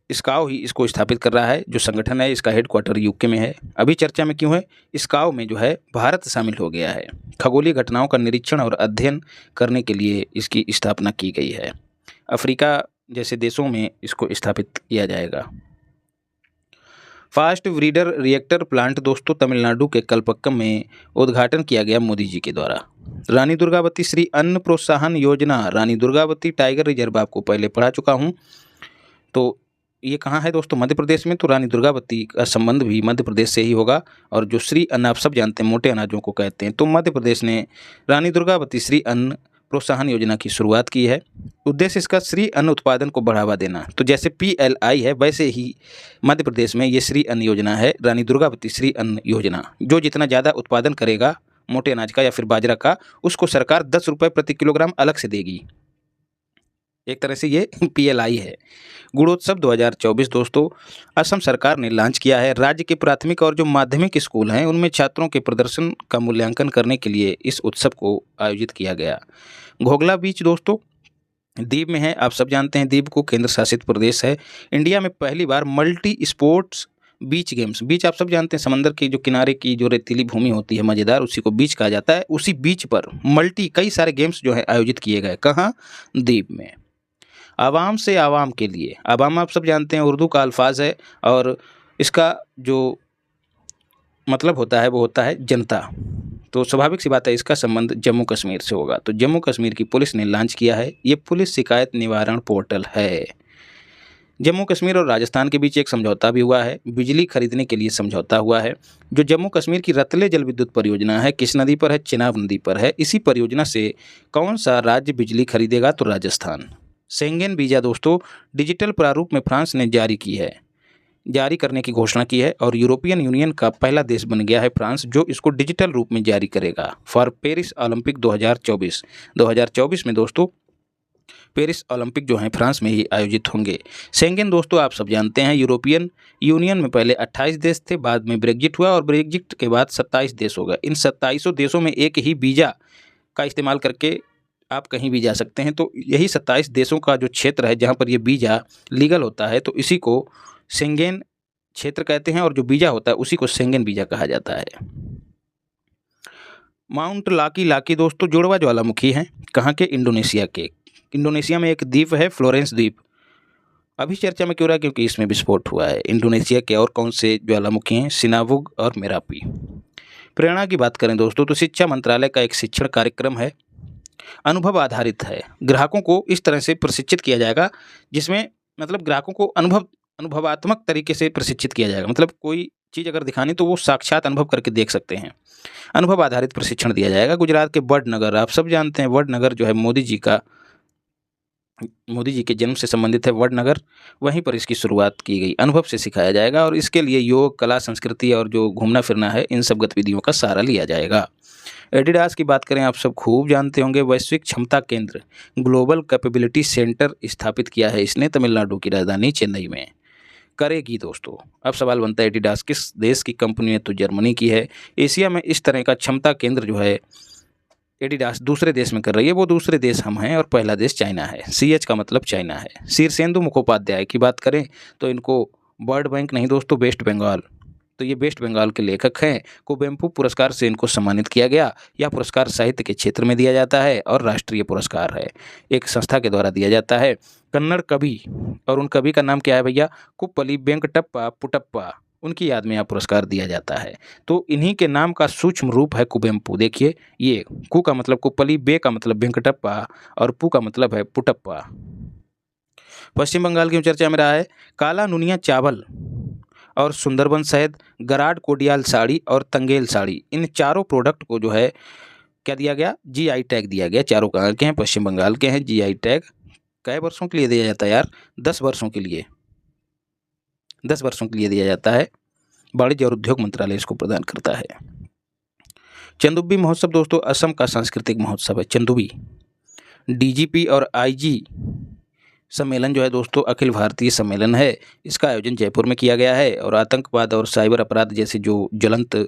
स्काओ ही इसको स्थापित कर रहा है। जो संगठन है इसका हेडक्वार्टर यूके में है। अभी चर्चा में क्यों है? स्काओ में जो है भारत शामिल हो गया है। खगोलीय घटनाओं का निरीक्षण और अध्ययन करने के लिए इसकी स्थापना की गई है। अफ्रीका जैसे देशों में इसको स्थापित किया जाएगा। फास्ट ब्रीडर रिएक्टर प्लांट दोस्तों तमिलनाडु के कलपक्कम में उद्घाटन किया गया मोदी जी के द्वारा। रानी दुर्गावती श्री अन्न प्रोत्साहन योजना, रानी दुर्गावती टाइगर रिजर्व आपको पहले पढ़ा चुका हूँ। तो ये कहाँ है दोस्तों? मध्य प्रदेश में। तो रानी दुर्गावती का संबंध भी मध्य प्रदेश से ही होगा। और जो श्री अन्न आप सब जानते हैं मोटे अनाजों को कहते हैं, तो मध्य प्रदेश ने रानी दुर्गावती श्री अन्न प्रोत्साहन योजना की शुरुआत की है। उद्देश्य इसका श्री अन्न उत्पादन को बढ़ावा देना। तो जैसे PLI है वैसे ही मध्य प्रदेश में ये श्री अन्न योजना है, रानी दुर्गावती श्री अन्न योजना। जो जितना ज़्यादा उत्पादन करेगा मोटे अनाज का या फिर बाजरा का, उसको सरकार 10 रुपये प्रति किलोग्राम अलग से देगी। एक तरह से ये PLI है। गुणोत्सव 2024 दोस्तों असम सरकार ने लॉन्च किया है। राज्य के प्राथमिक और जो माध्यमिक स्कूल हैं उनमें छात्रों के प्रदर्शन का मूल्यांकन करने के लिए इस उत्सव को आयोजित किया गया। घोघला बीच दोस्तों दीव में है। आप सब जानते हैं दीव को केंद्र शासित प्रदेश है। इंडिया में पहली बार मल्टी स्पोर्ट्स बीच गेम्स, बीच आप सब जानते हैं समंदर के जो किनारे की जो रेतीली भूमि होती है मज़ेदार, उसी को बीच कहा जाता है। उसी बीच पर मल्टी कई सारे गेम्स जो है आयोजित किए गए। कहाँ? दीव में। आवाम से आवाम के लिए, आवाम आप सब जानते हैं उर्दू का अल्फाज है और इसका जो मतलब होता है वो होता है जनता। तो स्वाभाविक सी बात है इसका संबंध जम्मू कश्मीर से होगा। तो जम्मू कश्मीर की पुलिस ने लॉन्च किया है, ये पुलिस शिकायत निवारण पोर्टल है। जम्मू कश्मीर और राजस्थान के बीच एक समझौता भी हुआ है, बिजली खरीदने के लिए समझौता हुआ है। जो जम्मू कश्मीर की रतले जल विद्युत परियोजना है किस नदी पर है? चिनाब नदी पर है। इसी परियोजना से कौन सा राज्य बिजली खरीदेगा? तो राजस्थान। शेंगेन वीज़ा दोस्तों डिजिटल प्रारूप में फ्रांस ने जारी करने की घोषणा की है और यूरोपियन यूनियन का पहला देश बन गया है फ्रांस जो इसको डिजिटल रूप में जारी करेगा फॉर पेरिस ओलंपिक 2024 में दोस्तों पेरिस ओलंपिक जो हैं फ्रांस में ही आयोजित होंगे। शेंगेन दोस्तों आप सब जानते हैं यूरोपियन यूनियन में पहले 28 देश थे, बाद में ब्रेग्जिट हुआ और ब्रेग्जिट के बाद 27 देश हो गए। इन 27 देशों में एक ही वीज़ा का इस्तेमाल करके आप कहीं भी जा सकते हैं। तो यही 27 देशों का जो क्षेत्र है जहाँ पर ये वीज़ा लीगल होता है, तो इसी को शेंगेन क्षेत्र कहते हैं और जो वीज़ा होता है उसी को शेंगेन वीज़ा कहा जाता है। माउंट लाकी लाकी दोस्तों जुड़वा ज्वालामुखी हैं, कहाँ के? इंडोनेशिया के। इंडोनेशिया में एक द्वीप है फ्लोरेंस द्वीप, अभी चर्चा में क्यों रहा है? क्योंकि इसमें विस्फोट हुआ है। इंडोनेशिया के और कौन से ज्वालामुखी हैं? सिनावुग और मेरापी। प्रेरणा की बात करें दोस्तों तो शिक्षा मंत्रालय का एक शिक्षण कार्यक्रम है, अनुभव आधारित है। ग्राहकों को इस तरह से प्रशिक्षित किया जाएगा जिसमें मतलब ग्राहकों को अनुभवात्मक तरीके से प्रशिक्षित किया जाएगा। मतलब कोई चीज़ अगर दिखानी तो वो साक्षात अनुभव करके देख सकते हैं। अनुभव आधारित प्रशिक्षण दिया जाएगा। गुजरात के वडनगर, आप सब जानते हैं वडनगर जो है मोदी जी के जन्म से संबंधित है वडनगर, वहीं पर इसकी शुरुआत की गई। अनुभव से सिखाया जाएगा और इसके लिए योग, कला, संस्कृति और जो घूमना फिरना है इन सब गतिविधियों का सहारा लिया जाएगा। एडिडास की बात करें, आप सब खूब जानते होंगे, वैश्विक क्षमता केंद्र ग्लोबल कैपेबिलिटी सेंटर स्थापित किया है इसने तमिलनाडु की राजधानी चेन्नई में। करेगी दोस्तों, अब सवाल बनता है एडिडास किस देश की कंपनी है? तो जर्मनी की है। एशिया में इस तरह का क्षमता केंद्र जो है एडिडास दूसरे देश में कर रही है, वो दूसरे देश हम हैं और पहला देश चाइना है। CH का मतलब चाइना है। शीर्षेंदु मुखोपाध्याय की बात करें तो इनको वर्ल्ड बैंक नहीं दोस्तों, वेस्ट बंगाल, तो ये वेस्ट बंगाल के लेखक हैं। कुवेम्पु पुरस्कार से इनको सम्मानित किया गया। यह पुरस्कार साहित्य के क्षेत्र में दिया जाता है और राष्ट्रीय पुरस्कार है, एक संस्था के द्वारा दिया जाता है। कन्नड़ कवि, और उन कवि का नाम क्या है भैया? कुप्पली वेंकटप्पा पुटप्पा, उनकी याद में यह पुरस्कार दिया जाता है। तो इन्हीं के नाम का सूक्ष्म रूप है कुवेम्पु। देखिए, ये कु का मतलब कुप्पली, बे का मतलब वेंकटप्पा और पु का मतलब है पुटप्पा। पश्चिम बंगाल की चर्चा में रहा है काला नुनिया चावल और सुंदरबन शहद, गराड कोडियाल साड़ी और तंगेल साड़ी, इन चारों प्रोडक्ट को जो है क्या दिया गया? GI टैग दिया गया। चारों कहाँ के हैं? पश्चिम बंगाल के हैं। GI टैग कई वर्षों के लिए दिया जाता है यार? 10 वर्षों के लिए, 10 वर्षों के लिए दिया जाता है। वाणिज्य और उद्योग मंत्रालय इसको प्रदान करता है। चंदुबी महोत्सव दोस्तों असम का सांस्कृतिक महोत्सव है। चंदुबी DGP और IG सम्मेलन जो है दोस्तों अखिल भारतीय सम्मेलन है। इसका आयोजन जयपुर में किया गया है और आतंकवाद और साइबर अपराध जैसे जो ज्वलंत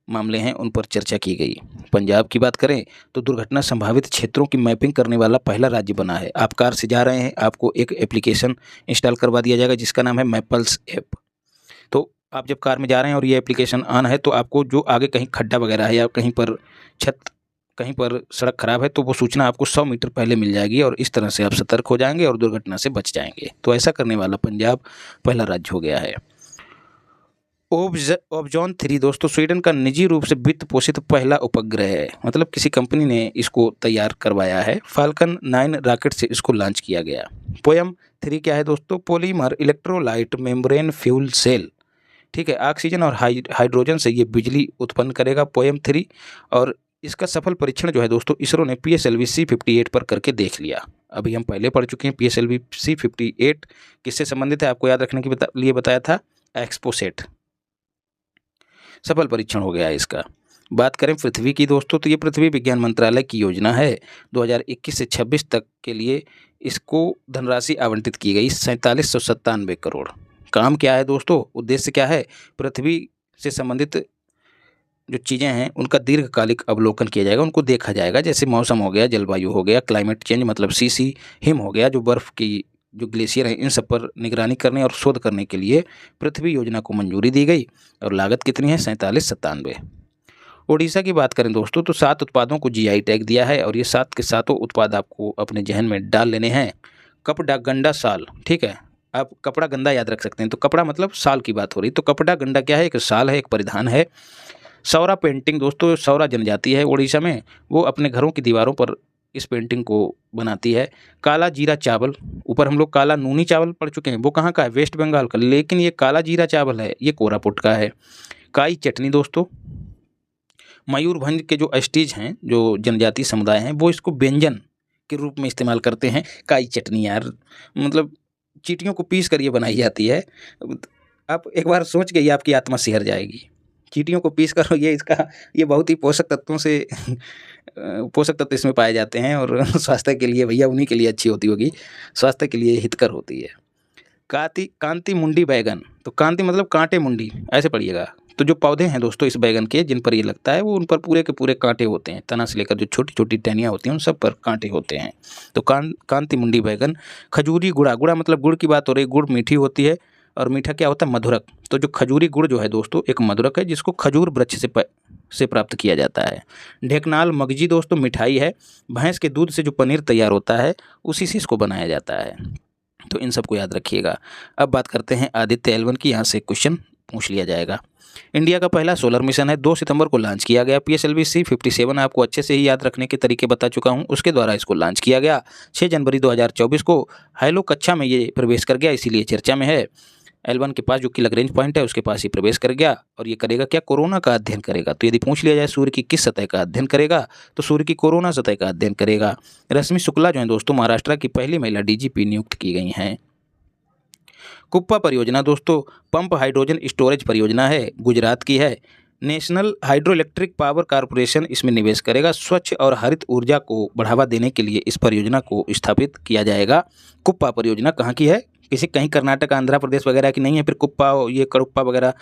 मामले हैं उन पर चर्चा की गई। पंजाब की बात करें तो दुर्घटना संभावित क्षेत्रों की मैपिंग करने वाला पहला राज्य बना है। आप कार से जा रहे हैं, आपको एक एप्लीकेशन इंस्टॉल करवा दिया जाएगा जिसका नाम है मैपल्स ऐप। तो आप जब कार में जा रहे हैं और ये एप्लीकेशन ऑन है तो आपको जो आगे कहीं खड्डा वगैरह है या कहीं पर सड़क खराब है तो वो सूचना आपको 100 मीटर पहले मिल जाएगी और इस तरह से आप सतर्क हो जाएंगे और दुर्घटना से बच जाएंगे। तो ऐसा करने वाला पंजाब पहला राज्य हो गया है। ओबजॉन 3 दोस्तों स्वीडन का निजी रूप से वित्त पोषित पहला उपग्रह है, मतलब किसी कंपनी ने इसको तैयार करवाया है। फाल्कन 9 रॉकेट से इसको लॉन्च किया गया। पोयम 3 क्या है दोस्तों? Polymer electrolyte membrane fuel cell, ठीक है। ऑक्सीजन और हाइड्रोजन से ये बिजली उत्पन्न करेगा पोयम 3। और इसका सफल परीक्षण जो है दोस्तों इसरो ने PSLV C58 पर करके देख लिया। अभी हम पहले पढ़ चुके हैं PSLV C58 किससे संबंधित है, आपको याद रखने के लिए बताया था, एक्सपोसेट। सफल परीक्षण हो गया है इसका। बात करें पृथ्वी की दोस्तों तो ये पृथ्वी विज्ञान मंत्रालय की योजना है। 2021 से 26 तक के लिए इसको धनराशि आवंटित की गई 4797 करोड़। काम क्या है दोस्तों? उद्देश्य क्या है? पृथ्वी से संबंधित जो चीज़ें हैं उनका दीर्घकालिक अवलोकन किया जाएगा, उनको देखा जाएगा। जैसे मौसम हो गया, जलवायु हो गया, क्लाइमेट चेंज मतलब CC, हिम हो गया, जो बर्फ़ की जो ग्लेशियर हैं इन सब पर निगरानी करने और शोध करने के लिए पृथ्वी योजना को मंजूरी दी गई। और लागत कितनी है? 4797। ओडिशा की बात करें दोस्तों तो 7 उत्पादों को GI टैग दिया है और ये 7 के 7 उत्पाद आपको अपने जहन में डाल लेने हैं। कपड़ा गंडा साल, ठीक है, आप कपड़ा गंदा याद रख सकते हैं। तो कपड़ा मतलब साल की बात हो रही, तो कपड़ा गंडा क्या है? एक साल है, एक परिधान है। सौरा पेंटिंग दोस्तों, सौरा जनजाति है उड़ीसा में, वो अपने घरों की दीवारों पर इस पेंटिंग को बनाती है। काला जीरा चावल, ऊपर हम लोग काला नूनी चावल पढ़ चुके हैं, वो कहाँ का है? वेस्ट बंगाल का, लेकिन ये काला जीरा चावल है, ये कोरापुट का है। काई चटनी दोस्तों, मयूरभंज के जो एसटीज हैं, जो जनजाति समुदाय हैं, वो इसको व्यंजन के रूप में इस्तेमाल करते हैं। काई चटनी यार, मतलब चींटियों को पीस कर ये बनाई जाती है। आप एक बार सोच के ही आपकी आत्मा सिहर जाएगी। चींटियों को पीस कर ये बहुत ही पोषक तत्व इसमें पाए जाते हैं और स्वास्थ्य के लिए भैया उन्हीं के लिए अच्छी होती होगी, स्वास्थ्य के लिए हितकर होती है। कांति मुंडी बैगन, तो कांति मतलब कांटे मुंडी, ऐसे पढ़िएगा। तो जो पौधे हैं दोस्तों इस बैगन के जिन पर ये लगता है वो उन पर पूरे के पूरे कांटे होते हैं, तना से लेकर जो छोटी छोटी टहनियाँ होती हैं उन सब पर कांटे होते हैं। तो कांति मुंडी बैगन। खजूरी गुड़ा मतलब गुड़ की बात हो रही, गुड़ मीठी होती है और मीठा क्या होता है, मधुरक। तो जो खजूरी गुड़ जो है दोस्तों एक मधुरक है जिसको खजूर वृक्ष से प्राप्त किया जाता है। ढेकनाल मगजी दोस्तों मिठाई है, भैंस के दूध से जो पनीर तैयार होता है उसी से इसको बनाया जाता है। तो इन सबको याद रखिएगा। अब बात करते हैं आदित्य L1 की, यहाँ से क्वेश्चन पूछ लिया जाएगा। इंडिया का पहला सोलर मिशन है, 2 सितंबर को लॉन्च किया गया। PSLV C57 आपको अच्छे से ही याद रखने के तरीके बता चुका हूं, उसके द्वारा इसको लॉन्च किया गया। 6 जनवरी 2024 को हाइलो कक्षा में ये प्रवेश कर गया, इसीलिए चर्चा में है। L1 के पास जो कि लग्रेंज पॉइंट है उसके पास ही प्रवेश कर गया और ये करेगा क्या, कोरोना का अध्ययन करेगा। तो यदि पूछ लिया जाए सूर्य की किस सतह का अध्ययन करेगा, तो सूर्य की कोरोना सतह का अध्ययन करेगा। रश्मि शुक्ला जो है दोस्तों महाराष्ट्र की पहली महिला DGP नियुक्त की गई हैं। कुप्पा परियोजना दोस्तों पंप हाइड्रोजन स्टोरेज परियोजना है, गुजरात की है। National hydro electric power corporation इसमें निवेश करेगा। स्वच्छ और हरित ऊर्जा को बढ़ावा देने के लिए इस परियोजना को स्थापित किया जाएगा। कुप्पा परियोजना कहाँ की है, कहीं कर्नाटक आंध्र प्रदेश वगैरह की नहीं है, फिर कुप्पा ये कड़ुप्पा वगैरह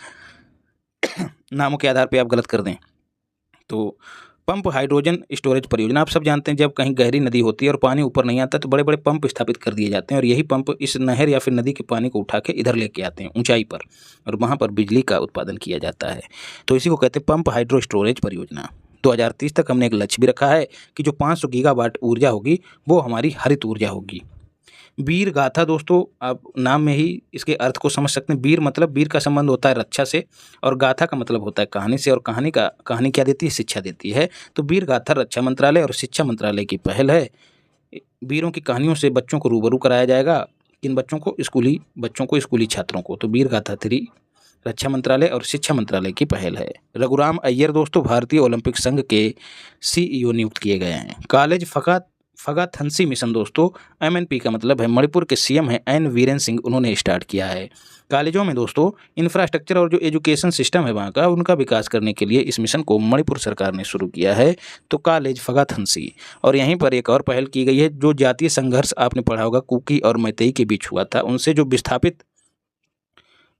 नामों के आधार पर आप गलत कर दें। तो पंप हाइड्रोजन स्टोरेज परियोजना आप सब जानते हैं, जब कहीं गहरी नदी होती है और पानी ऊपर नहीं आता तो बड़े बड़े पंप स्थापित कर दिए जाते हैं और यही पंप इस नहर या फिर नदी के पानी को उठा के इधर लेके आते हैं ऊंचाई पर और वहां पर बिजली का उत्पादन किया जाता है। तो इसी को कहते हैं पंप हाइड्रो स्टोरेज परियोजना। 2030 तक हमने एक लक्ष्य भी रखा है कि जो 500 गीगावाट ऊर्जा होगी वो हमारी हरित ऊर्जा होगी। वीर गाथा दोस्तों आप नाम में ही इसके अर्थ को समझ सकते हैं। वीर मतलब वीर का संबंध होता है रक्षा से और गाथा का मतलब होता है कहानी से, और कहानी क्या देती है, शिक्षा देती है। तो वीर गाथा रक्षा मंत्रालय और शिक्षा मंत्रालय की पहल है। वीरों की कहानियों से बच्चों को रूबरू कराया जाएगा। किन बच्चों को, स्कूली छात्रों को। तो वीर गाथा 3 रक्षा मंत्रालय और शिक्षा मंत्रालय की पहल है। रघुराम अय्यर दोस्तों भारतीय ओलंपिक संघ के CEO नियुक्त किए गए हैं। कॉलेज फगाथनसी मिशन दोस्तों MNP का मतलब है मणिपुर के CM हैं N वीरेन सिंह, उन्होंने स्टार्ट किया है। कॉलेजों में दोस्तों इंफ्रास्ट्रक्चर और जो एजुकेशन सिस्टम है वहाँ का उनका विकास करने के लिए इस मिशन को मणिपुर सरकार ने शुरू किया है। तो कॉलेज फगाथनसी। और यहीं पर एक और पहल की गई है, जो जातीय संघर्ष आपने पढ़ा होगा कुकी और मैतेई के बीच हुआ था, उनसे जो विस्थापित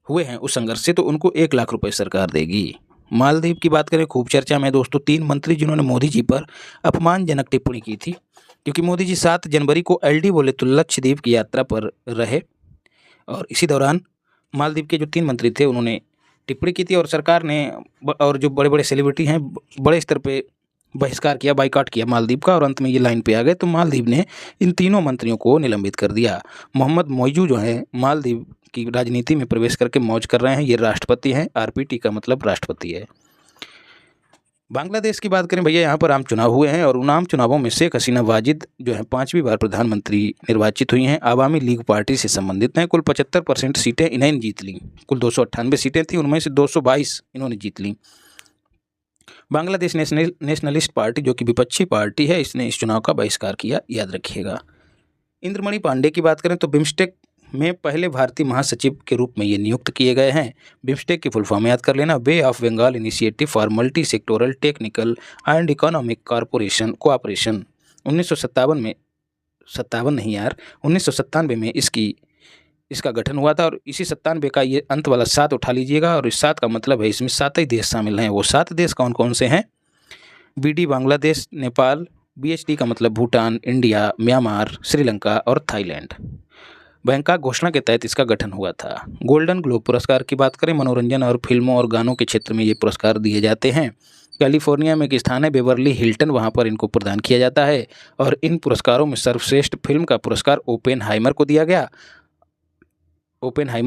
हुए हैं उस संघर्ष से, तो उनको 1 लाख रुपए सरकार देगी। मालदीव की बात करें, खूब चर्चा में दोस्तों 3 मंत्री जिन्होंने मोदी जी पर अपमानजनक टिप्पणी की थी, क्योंकि मोदी जी 7 जनवरी को LD बोले तो लक्षद्वीप की यात्रा पर रहे और इसी दौरान मालदीव के जो 3 मंत्री थे उन्होंने टिप्पणी की थी और सरकार ने और जो बड़े बड़े सेलिब्रिटी हैं बड़े स्तर पे बहिष्कार किया, बाइकआउट किया मालदीव का, और अंत में ये लाइन पे आ गए। तो मालदीव ने इन तीनों मंत्रियों को निलंबित कर दिया। मोहम्मद मोइजू जो है मालदीव की राजनीति में प्रवेश करके मौज कर रहे हैं, ये राष्ट्रपति हैं। RPT का मतलब राष्ट्रपति है। बांग्लादेश की बात करें भैया, यहाँ पर आम चुनाव हुए हैं और उन आम चुनावों में शेख हसीना वाजिद जो है 5वीं बार प्रधानमंत्री निर्वाचित हुई हैं। आवामी लीग पार्टी से संबंधित हैं। कुल 75% सीटें इन्हें जीत लीं। कुल 298 सीटें थी, उनमें से 222 इन्होंने जीत लीं। बांग्लादेश नेशनलिस्ट पार्टी जो कि विपक्षी पार्टी है, इसने इस चुनाव का बहिष्कार किया, याद रखिएगा। इंद्रमणि पांडे की बात करें तो बिम्स्टेक में पहले भारतीय महासचिव के रूप में ये नियुक्त किए गए हैं। बिम्स्टेक की फुल फॉर्म याद कर लेना, Bay of Bengal Initiative for Multi Sectoral Technical and Economic Cooperation. 1997 में इसका गठन हुआ था और इसी 97 का ये अंत वाला 7 उठा लीजिएगा और इस 7 का मतलब है इसमें 7 ही देश शामिल हैं। वो 7 देश कौन कौन से हैं? BD बांग्लादेश, नेपाल, BHD का मतलब भूटान, इंडिया, म्यांमार, श्रीलंका और थाईलैंड। बैंकॉक घोषणा के तहत इसका गठन हुआ था। गोल्डन ग्लोब पुरस्कार की बात करें, मनोरंजन और फिल्मों और गानों के क्षेत्र में ये पुरस्कार दिए जाते हैं। कैलिफोर्निया में एक स्थान है बेवर्ली हिल्टन, वहाँ पर इनको प्रदान किया जाता है और इन पुरस्कारों में सर्वश्रेष्ठ फिल्म का पुरस्कार ओपेनहाइमर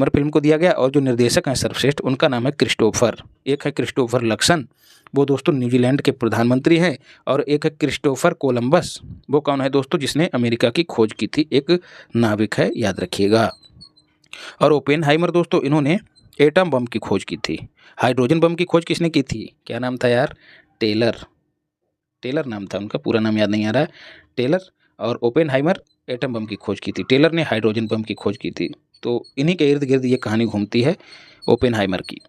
फिल्म को दिया गया और जो निर्देशक हैं सर्वश्रेष्ठ, उनका नाम है क्रिस्टोफर। एक है क्रिस्टोफर लक्सन, वो दोस्तों न्यूजीलैंड के प्रधानमंत्री हैं, और एक है क्रिस्टोफर कोलंबस, वो कौन है दोस्तों, जिसने अमेरिका की खोज की थी, एक नाविक है, याद रखिएगा। और ओपेनहाइमर दोस्तों इन्होंने एटम बम की खोज की थी। हाइड्रोजन बम की खोज किसने की थी, क्या नाम था यार, टेलर नाम था उनका, पूरा नाम याद नहीं आ रहा है, टेलर। और ओपेनहाइमर एटम बम की खोज की थी, टेलर ने हाइड्रोजन बम की खोज की थी। तो इन्हीं के इर्द गिर्द ये कहानी घूमती है ओपेनहाइमर की।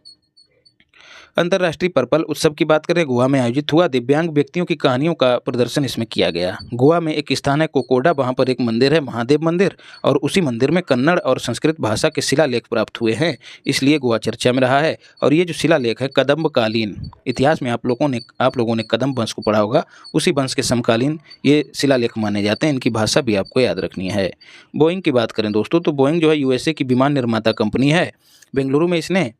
अंतर्राष्ट्रीय पर्पल उत्सव की बात करें, गोवा में आयोजित हुआ। दिव्यांग व्यक्तियों की कहानियों का प्रदर्शन इसमें किया गया। गोवा में एक स्थान है कोकोडा, वहाँ पर एक मंदिर है महादेव मंदिर, और उसी मंदिर में कन्नड़ और संस्कृत भाषा के शिलालेख प्राप्त हुए हैं, इसलिए गोवा चर्चा में रहा है। और ये जो शिलालेख है कदम्बकालीन, इतिहास में आप लोगों ने कदम्ब वंश को पढ़ा होगा, उसी वंश के समकालीन ये शिलालेख माने जाते हैं। इनकी भाषा भी आपको याद रखनी है। बोइंग की बात करें दोस्तों, तो बोइंग जो है यूएसए की विमान निर्माता कंपनी है। बेंगलुरु में इसने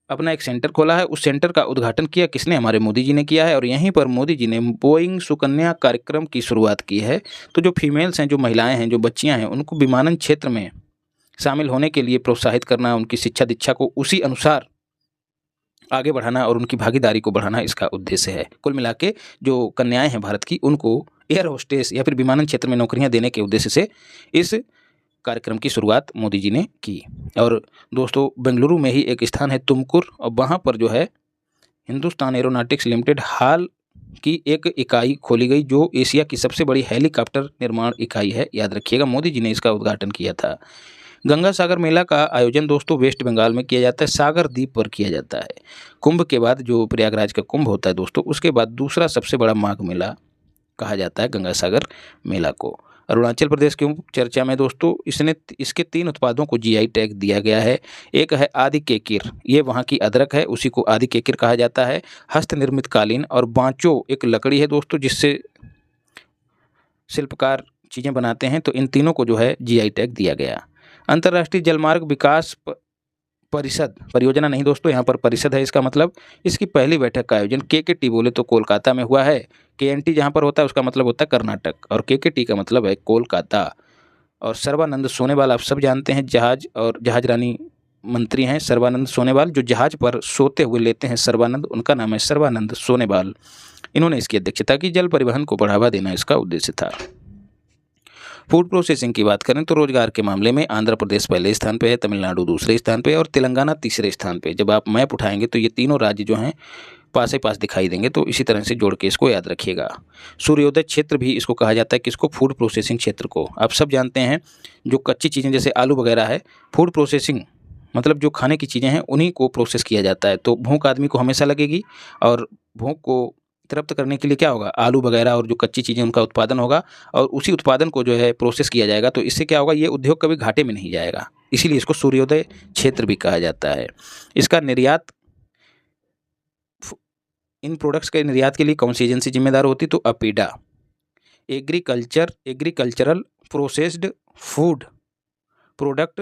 अपना एक सेंटर खोला है। उस सेंटर का उद्घाटन किया किसने? हमारे मोदी जी ने किया है। और यहीं पर मोदी जी ने बोइंग सुकन्या कार्यक्रम की शुरुआत की है। तो जो फीमेल्स हैं, जो महिलाएं हैं, जो बच्चियां हैं, उनको विमानन क्षेत्र में शामिल होने के लिए प्रोत्साहित करना, उनकी शिक्षा दीक्षा को उसी अनुसार आगे बढ़ाना और उनकी भागीदारी को बढ़ाना इसका उद्देश्य है। कुल मिला के जो कन्याएं हैं भारत की, उनको एयर होस्टेस या फिर विमानन क्षेत्र में नौकरियां देने के उद्देश्य से इस कार्यक्रम की शुरुआत मोदी जी ने की। और दोस्तों बेंगलुरु में ही एक स्थान है तुमकुर, और वहाँ पर जो है हिंदुस्तान एरोनॉटिक्स लिमिटेड हाल की एक इकाई खोली गई, जो एशिया की सबसे बड़ी हेलीकॉप्टर निर्माण इकाई है। याद रखिएगा, मोदी जी ने इसका उद्घाटन किया था। गंगा सागर मेला का आयोजन दोस्तों वेस्ट बंगाल में किया जाता है, सागर द्वीप पर किया जाता है। कुंभ के बाद जो प्रयागराज का कुंभ होता है दोस्तों, उसके बाद दूसरा सबसे बड़ा माघ मेला कहा जाता है गंगा सागर मेला को। अरुणाचल प्रदेश क्यों चर्चा में दोस्तों? इसके 3 उत्पादों को जीआई टैग दिया गया है। एक है आदि केकिर, ये वहाँ की अदरक है, उसी को आदि केकिर कहा जाता है। हस्त निर्मित कालीन और बांचो एक लकड़ी है दोस्तों, जिससे शिल्पकार चीज़ें बनाते हैं। तो इन तीनों को जो है जीआई टैग दिया गया। अंतर्राष्ट्रीय जलमार्ग विकास परिषद, परियोजना नहीं दोस्तों, यहाँ पर परिषद है इसका मतलब। इसकी पहली बैठक का आयोजन केकेटी बोले तो कोलकाता में हुआ है। केएनटी जहाँ पर होता है उसका मतलब होता है कर्नाटक, और केकेटी का मतलब है कोलकाता। और सर्बानंद सोनोवाल आप सब जानते हैं, जहाज और जहाजरानी मंत्री हैं सर्बानंद सोनोवाल, जो जहाज पर सोते हुए लेते हैं सर्बानंद, उनका नाम है सर्बानंद सोनोवाल। इन्होंने इसकी अध्यक्षता की। जल परिवहन को बढ़ावा देना इसका उद्देश्य था। फूड प्रोसेसिंग की बात करें तो रोजगार के मामले में आंध्र प्रदेश पहले स्थान पे है, तमिलनाडु दूसरे स्थान पे और तेलंगाना तीसरे स्थान पे। जब आप मैप उठाएंगे तो ये तीनों राज्य जो हैं पास ही पास दिखाई देंगे, तो इसी तरह से जोड़ के इसको याद रखिएगा। सूर्योदय क्षेत्र भी इसको कहा जाता है, किसको? फूड प्रोसेसिंग क्षेत्र को। आप सब जानते हैं जो कच्ची चीज़ें जैसे आलू वगैरह है, फूड प्रोसेसिंग मतलब जो खाने की चीज़ें हैं उन्हीं को प्रोसेस किया जाता है। तो भूख आदमी को हमेशा लगेगी, और भूख को तृप्त करने के लिए क्या होगा? आलू वगैरह और जो कच्ची चीज़ें उनका उत्पादन होगा, और उसी उत्पादन को जो है प्रोसेस किया जाएगा। तो इससे क्या होगा? ये उद्योग कभी घाटे में नहीं जाएगा, इसीलिए इसको सूर्योदय क्षेत्र भी कहा जाता है। इसका निर्यात, इन प्रोडक्ट्स के निर्यात के लिए कौन सी एजेंसी जिम्मेदार होती? तो APEDA, agricultural processed food product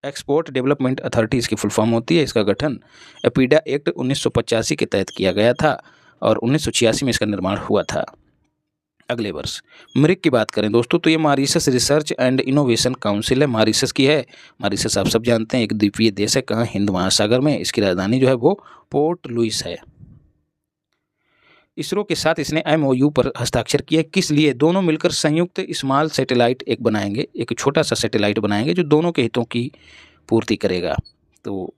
export development authority इसकी फुल फॉर्म होती है। इसका गठन अपेडा एक्ट 1985 के तहत किया गया था, और 1986 में इसका निर्माण हुआ था। अगले वर्ष मृग की बात करें दोस्तों, तो ये Mauritius research and innovation council है, मॉरिशस की है। मॉरिशस आप सब जानते हैं एक द्वीपीय देश है, कहाँ? हिंद महासागर में। इसकी राजधानी जो है वो पोर्ट लुइस है। इसरो के साथ इसने MOU पर हस्ताक्षर किया। किस लिए? दोनों मिलकर संयुक्त स्मॉल सैटेलाइट एक बनाएंगे, एक छोटा सा सैटेलाइट बनाएंगे जो दोनों के हितों की पूर्ति करेगा। तो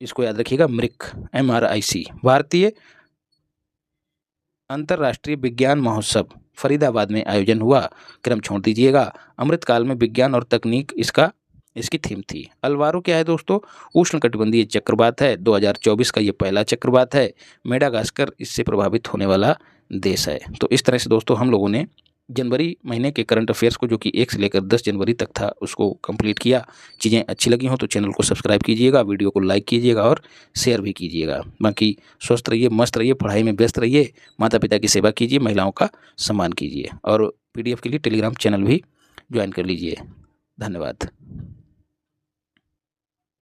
इसको याद रखिएगा, MRIC, MRIC। भारतीय अंतर्राष्ट्रीय विज्ञान महोत्सव फरीदाबाद में आयोजन हुआ। क्रम छोड़ दीजिएगा। अमृतकाल में विज्ञान और तकनीक इसकी थीम थी। अल्वारो क्या है दोस्तों? उष्णकटिबंधीय चक्रवात है। 2024 का ये पहला चक्रवात है। मेडागास्कर इससे प्रभावित होने वाला देश है। तो इस तरह से दोस्तों हम लोगों ने जनवरी महीने के करंट अफेयर्स को, जो कि 1 से लेकर 10 जनवरी तक था, उसको कंप्लीट किया। चीज़ें अच्छी लगी हों तो चैनल को सब्सक्राइब कीजिएगा, वीडियो को लाइक कीजिएगा और शेयर भी कीजिएगा। बाकी स्वस्थ रहिए, मस्त रहिए, पढ़ाई में व्यस्त रहिए, माता पिता की सेवा कीजिए, महिलाओं का सम्मान कीजिए, और PDF के लिए टेलीग्राम चैनल भी ज्वाइन कर लीजिए। धन्यवाद।